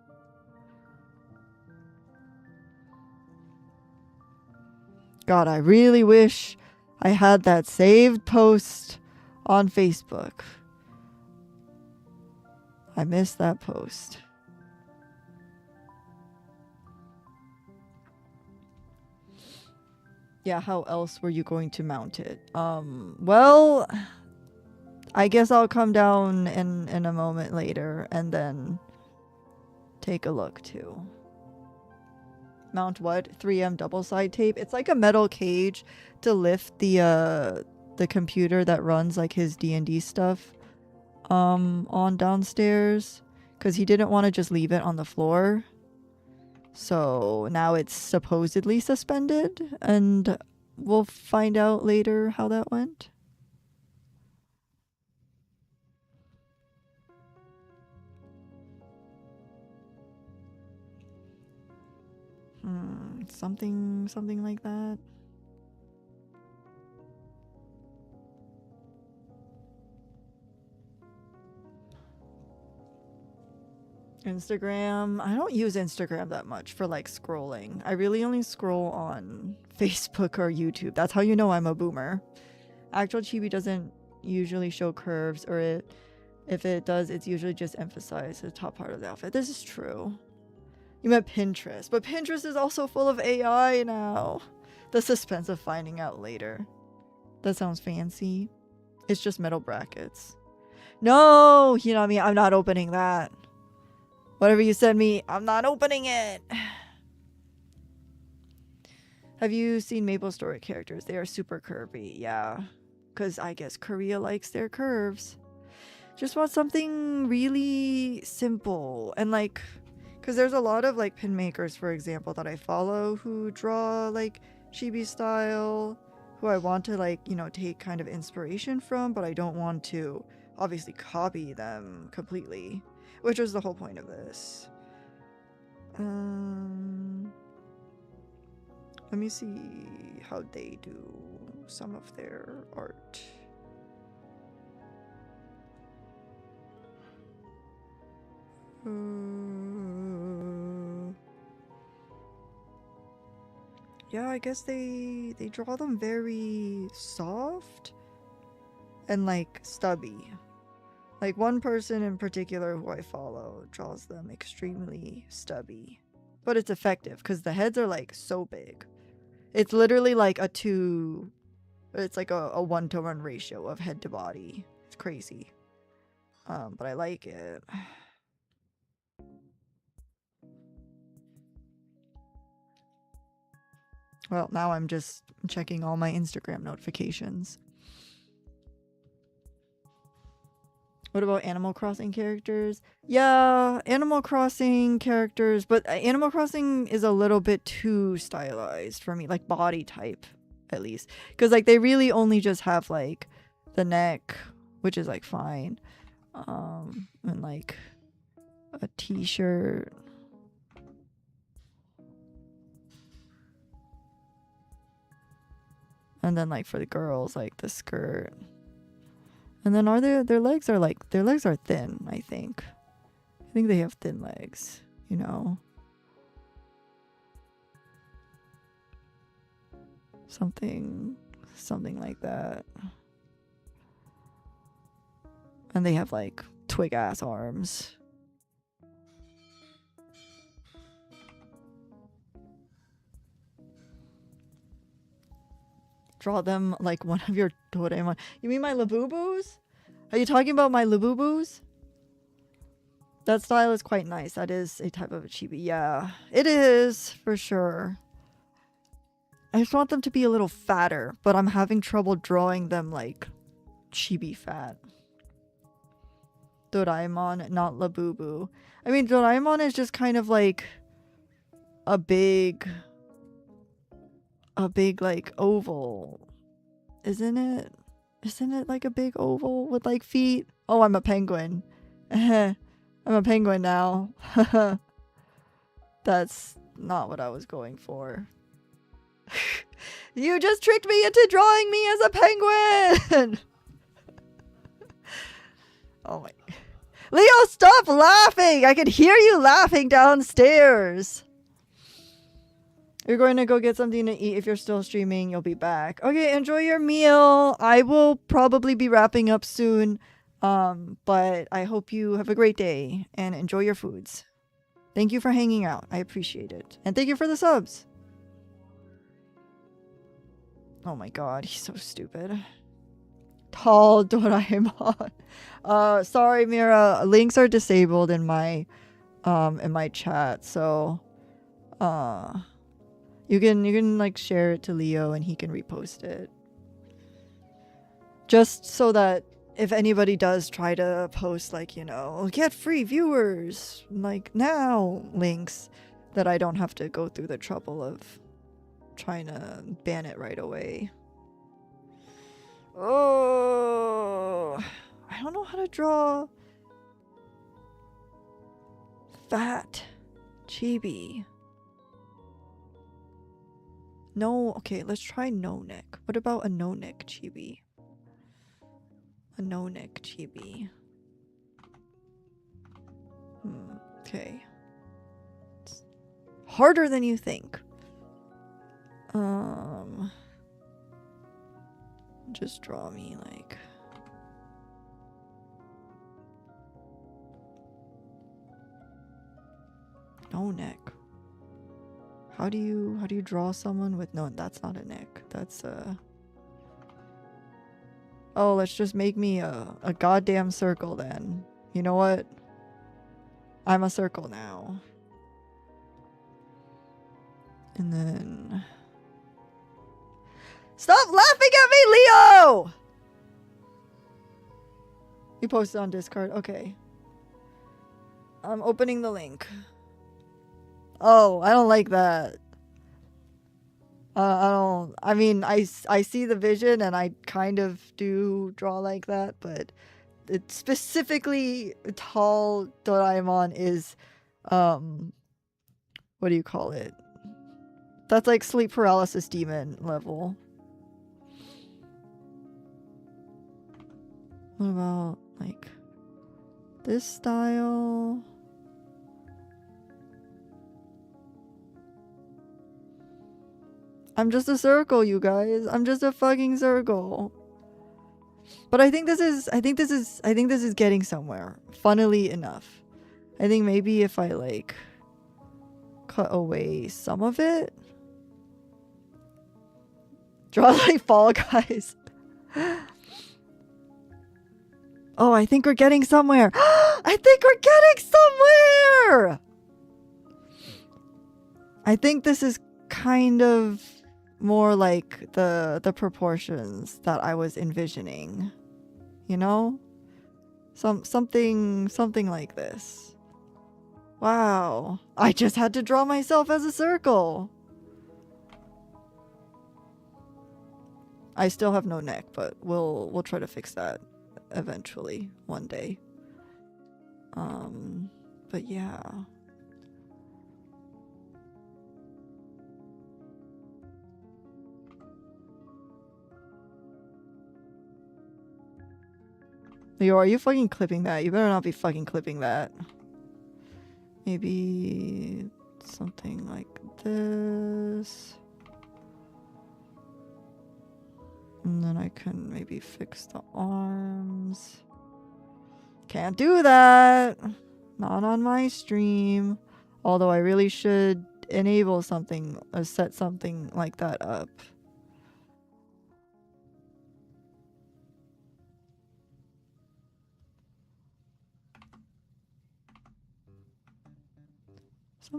God, I really wish I had that saved post on Facebook. I missed that post. Yeah, how else were you going to mount it? Well, I guess I'll come down in a moment later and then take a look too. Mount what? 3M double side tape? It's like a metal cage to lift the computer that runs like his D&D stuff on downstairs, because he didn't want to just leave it on the floor. So now it's supposedly suspended, and we'll find out later how that went. Something like that. Instagram. I don't use Instagram that much for like scrolling. I really only scroll on Facebook or YouTube. That's how you know I'm a boomer. Actual chibi doesn't usually show curves, or if it does, it's usually just emphasized the top part of the outfit. This is true. You meant Pinterest, but Pinterest is also full of AI now. The suspense of finding out later. That sounds fancy. It's just metal brackets. No, you know what I mean? I'm not opening that. Whatever you send me, I'm not opening it. Have you seen Maple Story characters? They are super curvy. Yeah, because I guess Korea likes their curves. Just want something really simple and like, because there's a lot of like pin makers, for example, that I follow who draw like chibi style, who I want to like, you know, take kind of inspiration from, but I don't want to obviously copy them completely, which was the whole point of this. Let me see how they do some of their art. Yeah, I guess they draw them very soft and like stubby. Like one person in particular who I follow draws them extremely stubby. But it's effective because the heads are like so big. It's literally like it's like a 1-to-1 ratio of head to body. It's crazy. But I like it. Well, now I'm just checking all my Instagram notifications. What about Animal Crossing characters? Yeah, Animal Crossing characters, but Animal Crossing is a little bit too stylized for me, like body type, at least. Because like they really only just have like the neck, which is like fine, and like a t-shirt. And then like for the girls, like the skirt. And then their legs are thin, I think. I think they have thin legs, you know. Something like that. And they have like twig ass arms. Draw them like one of your Doraemon. You mean my Labubus? Are you talking about my Labubus? That style is quite nice. That is a type of a chibi. Yeah, it is for sure. I just want them to be a little fatter, but I'm having trouble drawing them like chibi fat. Doraemon, not Labubu. I mean, Doraemon is just kind of like a big like oval, isn't it? Isn't it like a big oval with like feet? Oh, I'm a penguin. I'm a penguin now. That's not what I was going for. You just tricked me into drawing me as a penguin. Oh my. Leo, stop laughing. I could hear you laughing downstairs. You're going to go get something to eat. If you're still streaming, you'll be back. Okay, enjoy your meal. I will probably be wrapping up soon. But I hope you have a great day and enjoy your foods. Thank you for hanging out. I appreciate it. And thank you for the subs. Oh my god, he's so stupid. Tall Doraemon. Sorry, Mira. Links are disabled in my chat, so you can like share it to Leo and he can repost it. Just so that if anybody does try to post like, you know, get free viewers like now links, that I don't have to go through the trouble of trying to ban it right away. Oh, I don't know how to draw fat chibi. No, okay, let's try no neck. What about a no neck chibi? A no neck chibi. Okay. It's harder than you think. Just draw me like no neck. How do you draw someone with no? That's not a neck. That's oh, let's just make me a goddamn circle then. You know what? I'm a circle now. And then stop laughing at me, Leo! You posted on Discord. Okay. I'm opening the link. Oh, I don't like that. I mean, I see the vision and I kind of do draw like that, but it specifically tall Doraemon is, what do you call it? That's like sleep paralysis demon level. What about like this style? I'm just a circle, you guys. I'm just a fucking circle. But I think this is getting somewhere. Funnily enough. I think maybe if I like cut away some of it. Draw like Fall Guys. Oh, I think we're getting somewhere. I think we're getting somewhere. I think this is kind of more like the proportions that I was envisioning. You know? Something like this. Wow. I just had to draw myself as a circle. I still have no neck, but we'll try to fix that eventually one day. But yeah. Leo, are you fucking clipping that? You better not be fucking clipping that. Maybe something like this. And then I can maybe fix the arms. Can't do that. Not on my stream. Although I really should enable something, or set something like that up.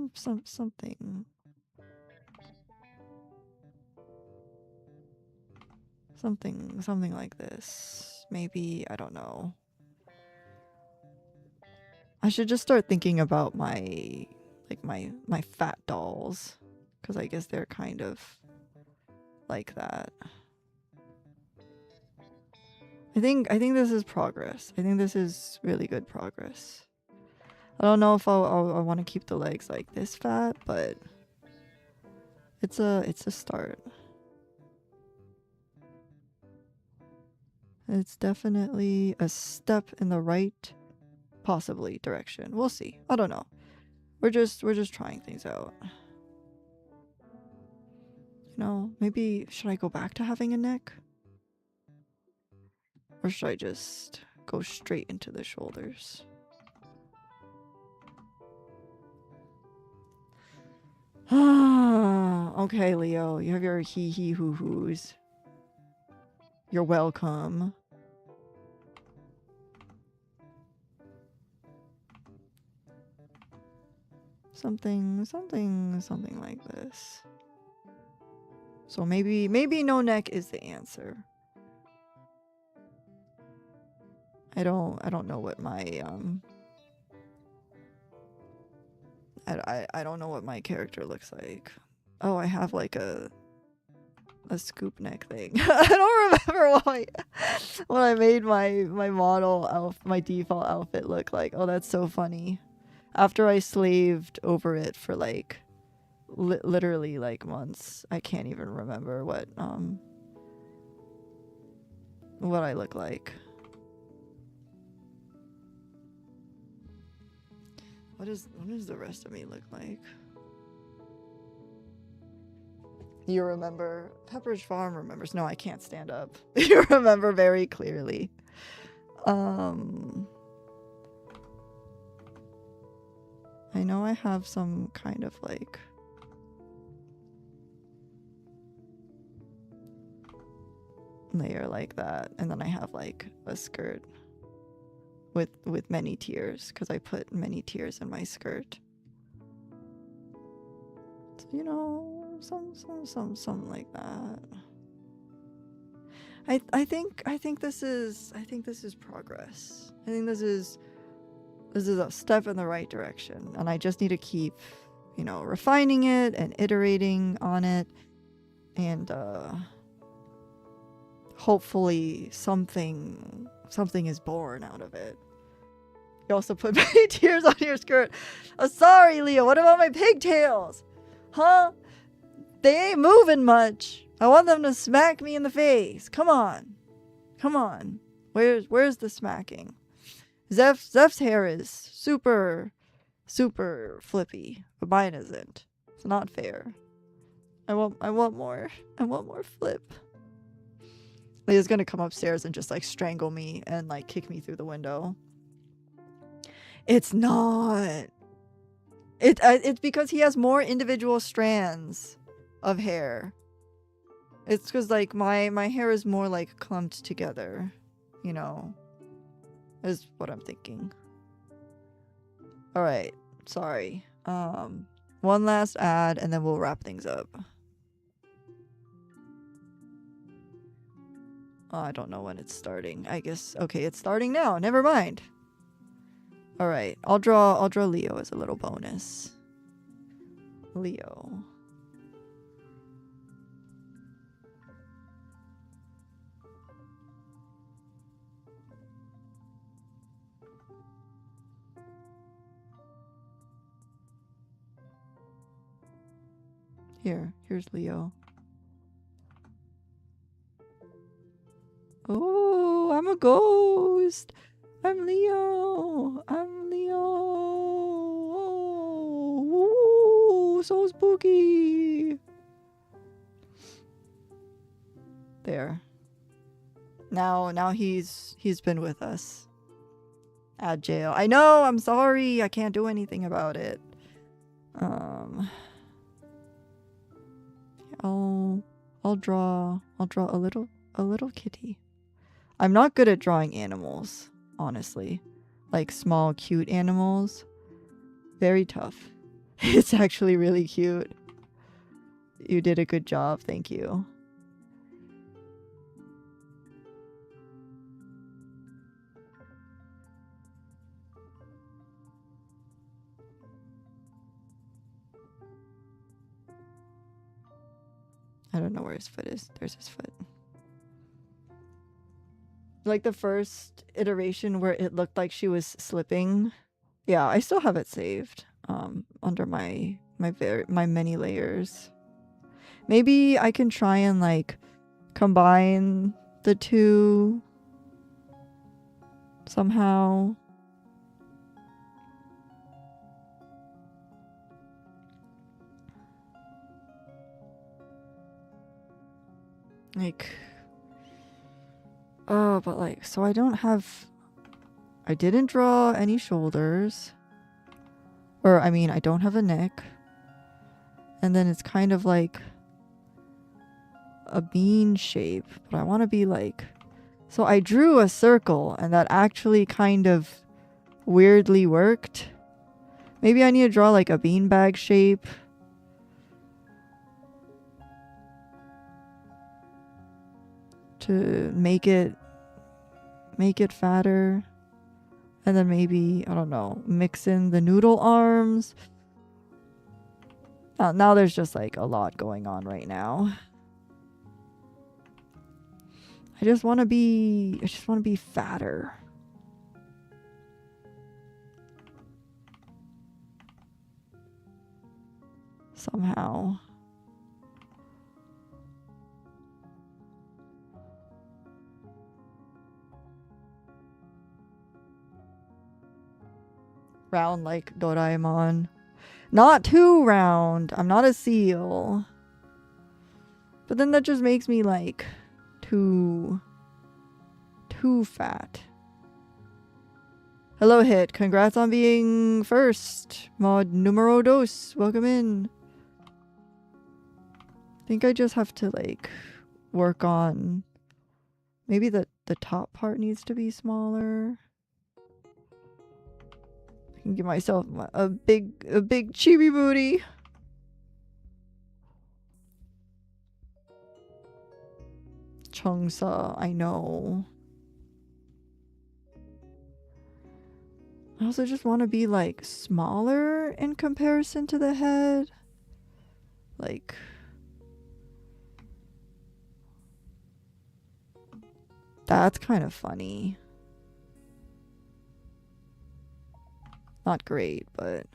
Something. Something like this. Maybe, I don't know. I should just start thinking about my fat dolls, because I guess they're kind of like that. I think this is progress. I think this is really good progress. I don't know if I want to keep the legs like this fat, but it's a start. It's definitely a step in the right, possibly, direction. We'll see. I don't know. We're just trying things out. You know, maybe should I go back to having a neck? Or should I just go straight into the shoulders? Ah, okay, Leo. You have your hee hoo hoos. You're welcome. Something like this. So maybe no neck is the answer. I don't know what my I don't know what my character looks like. Oh, I have like a scoop neck thing. I don't remember what I made my model my default outfit look like. Oh, that's so funny. After I slaved over it for like literally like months, I can't even remember what I look like. What does the rest of me look like? You remember? Pepper's Farm remembers. No, I can't stand up. You remember very clearly. I know I have some kind of like layer like that, and then I have like a skirt with many tiers because I put many tiers in my skirt. So, you know, some like that. I think this is progress. I think this is a step in the right direction, and I just need to keep, you know, refining it and iterating on it, and hopefully something is born out of it. You also put many tears on your skirt. Oh, sorry, Leo. What about my pigtails? Huh? They ain't moving much. I want them to smack me in the face. Come on. Come on. Where's the smacking? Zeph's hair is super flippy, but mine isn't. It's not fair. I want more. I want more flip. Leah's gonna come upstairs and just like strangle me and like kick me through the window. It's not. It's because he has more individual strands of hair. It's because like my hair is more like clumped together, you know, is what I'm thinking. All right, sorry. One last ad and then we'll wrap things up. Oh, I don't know when it's starting. I guess okay, it's starting now. Never mind. All right, I'll draw Leo as a little bonus. Leo. Here's Leo. Oh, I'm a ghost. I'm Leo. I'm Leo. Oh, ooh, so spooky. There. Now he's been with us at jail. I know. I'm sorry. I can't do anything about it. I'll draw a little kitty. I'm not good at drawing animals, honestly. Like small, cute animals. Very tough. It's actually really cute. You did a good job, thank you. I don't know where his foot is. There's his foot. Like the first iteration where it looked like she was slipping. Yeah, I still have it saved. Under my many layers. Maybe I can try and like combine the two somehow. Like, oh, but like, so I didn't draw any shoulders. Or, I mean, I don't have a neck. And then it's kind of like a bean shape, but I want to be like, so I drew a circle and that actually kind of weirdly worked. Maybe I need to draw like a beanbag shape. To make it fatter. And then maybe, I don't know, mix in the noodle arms. Now there's just like a lot going on right now. I just want to be fatter. Somehow. Round like Doraemon. Not too round. I'm not a seal. But then that just makes me like too fat. Hello, Hit. Congrats on being first. Mod numero dos. Welcome in. I think I just have to like work on maybe the top part needs to be smaller. I can give myself a big chibi booty. Chunsa, I know. I also just want to be like smaller in comparison to the head. Like, that's kind of funny. Not great, but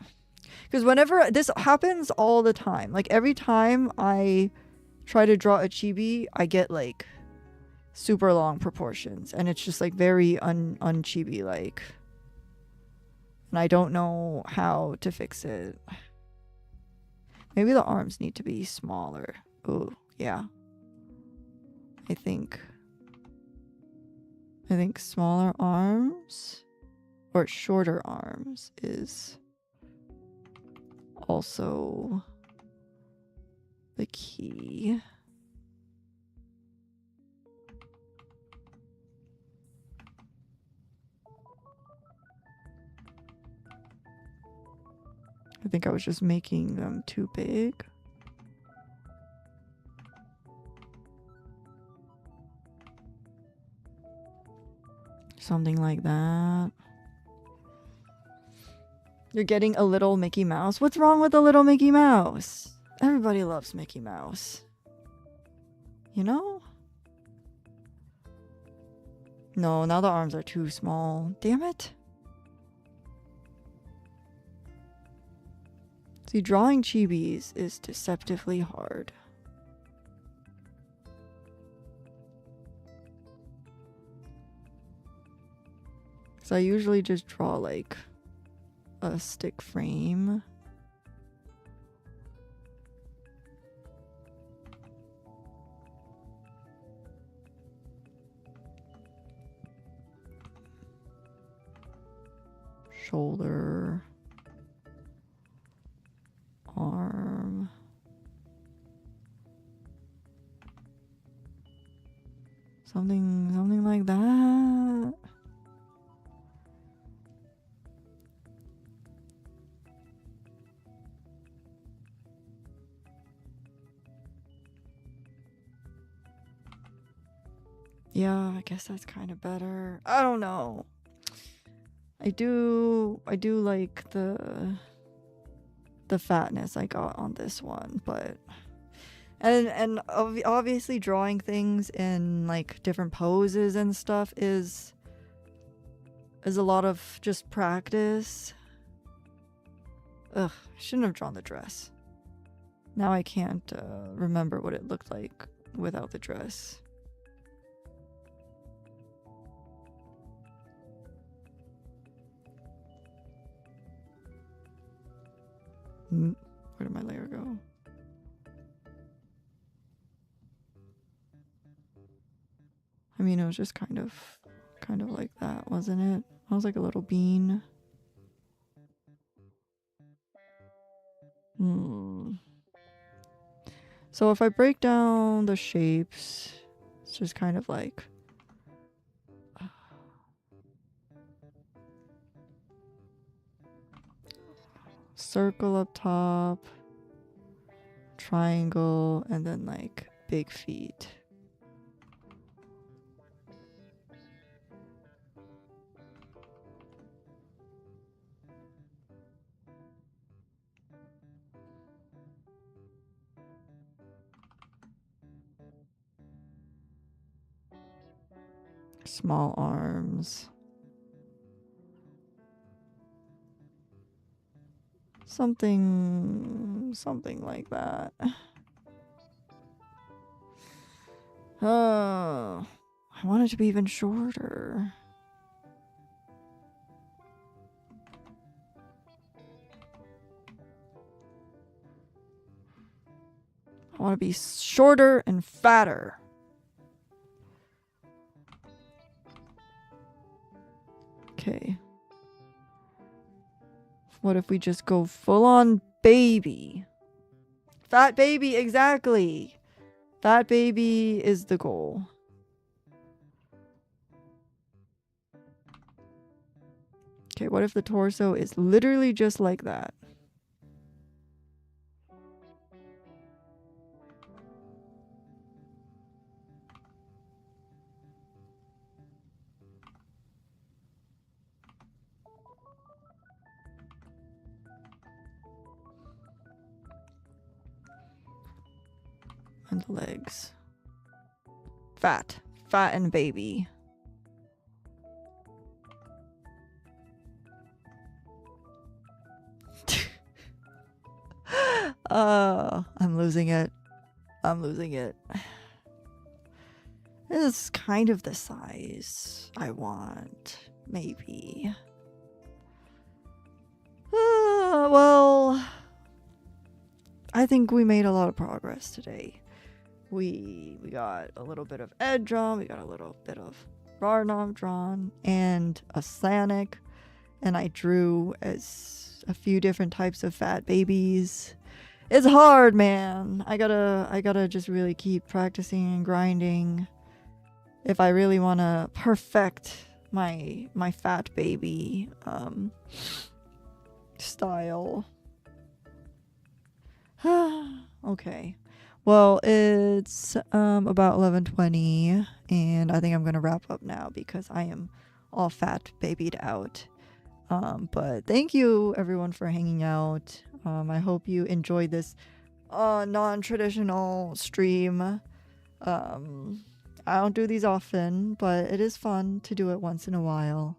because whenever this happens all the time, like every time I try to draw a chibi, I get like super long proportions and it's just like very un-chibi like. And I don't know how to fix it. Maybe the arms need to be smaller. Oh, yeah. I think smaller arms or shorter arms is also the key. I think I was just making them too big. Something like that. You're getting a little Mickey Mouse. What's wrong with a little Mickey Mouse? Everybody loves Mickey Mouse. You know? No, now the arms are too small. Damn it. See, drawing chibis is deceptively hard. So I usually just draw like a stick frame. Shoulder. Arm. Something like that. Yeah, I guess that's kind of better. I don't know. I do like the fatness I got on this one, but and obviously drawing things in like different poses and stuff is a lot of just practice. Ugh, I shouldn't have drawn the dress. Now I can't remember what it looked like without the dress. Where did my layer go? mean, it was just kind of like that, wasn't it? I was like a little bean. So if I break down the shapes, it's just kind of like circle up top, triangle, and then like big feet. Small arms. Something like that. Oh, I want it to be even shorter. I want to be shorter and fatter. Okay. What if we just go full on baby? Fat baby, exactly. Fat baby is the goal. Okay, what if the torso is literally just like that? And the legs. Fat. Fat and baby. I'm losing it. I'm losing it. This is kind of the size I want. Maybe. Well, I think we made a lot of progress today. We got a little bit of Ed drawn, we got a little bit of Rarnov drawn, and a Sanic, and I drew as a few different types of fat babies. It's hard, man. I gotta just really keep practicing and grinding if I really want to perfect my fat baby style. Okay. Well, it's about 11:20, and I think I'm gonna wrap up now because I am all fat babied out. But thank you everyone for hanging out. I hope you enjoyed this non-traditional stream. I don't do these often, but it is fun to do it once in a while.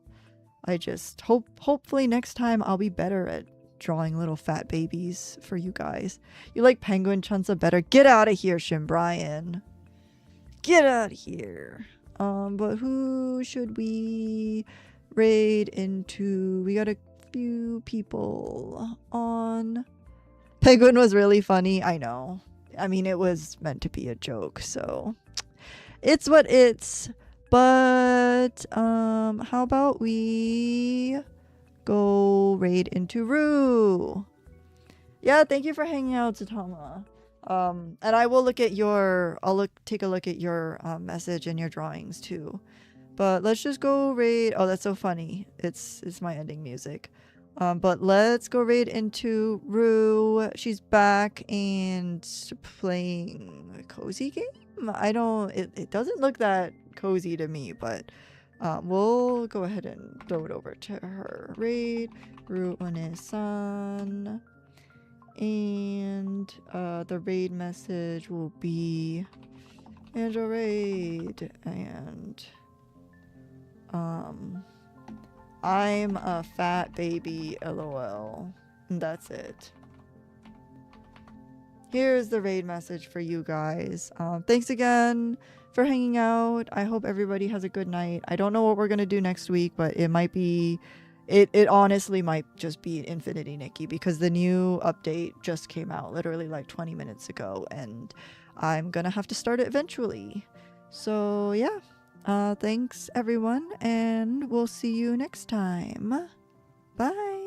I just hopefully next time I'll be better at drawing little fat babies for you guys. You like Penguin Chunsa better? Get out of here, Shin Brian. Get out of here. But who should we raid into? We got a few people on. Penguin was really funny. I know. I mean, it was meant to be a joke, so it's what it's. But how about we go raid into Rue? Yeah, thank you for hanging out, Zatama. And I will look at your take a look at your message and your drawings too. But let's just go raid. Oh, that's so funny. It's my ending music. But let's go raid into Rue. She's back and playing a cozy game. It doesn't look that cozy to me, but we'll go ahead and throw it over to her. Raid Rue One-san. And the raid message will be Angel Raid, and I'm a fat baby, lol. And that's it. Here's the raid message for you guys. Thanks again for hanging out. I hope everybody has a good night. I don't know what we're gonna do next week, but it might be it honestly might just be Infinity Nikki, because the new update just came out literally like 20 minutes ago, and I'm gonna have to start it eventually. So yeah, Thanks everyone, and we'll see you next time. Bye.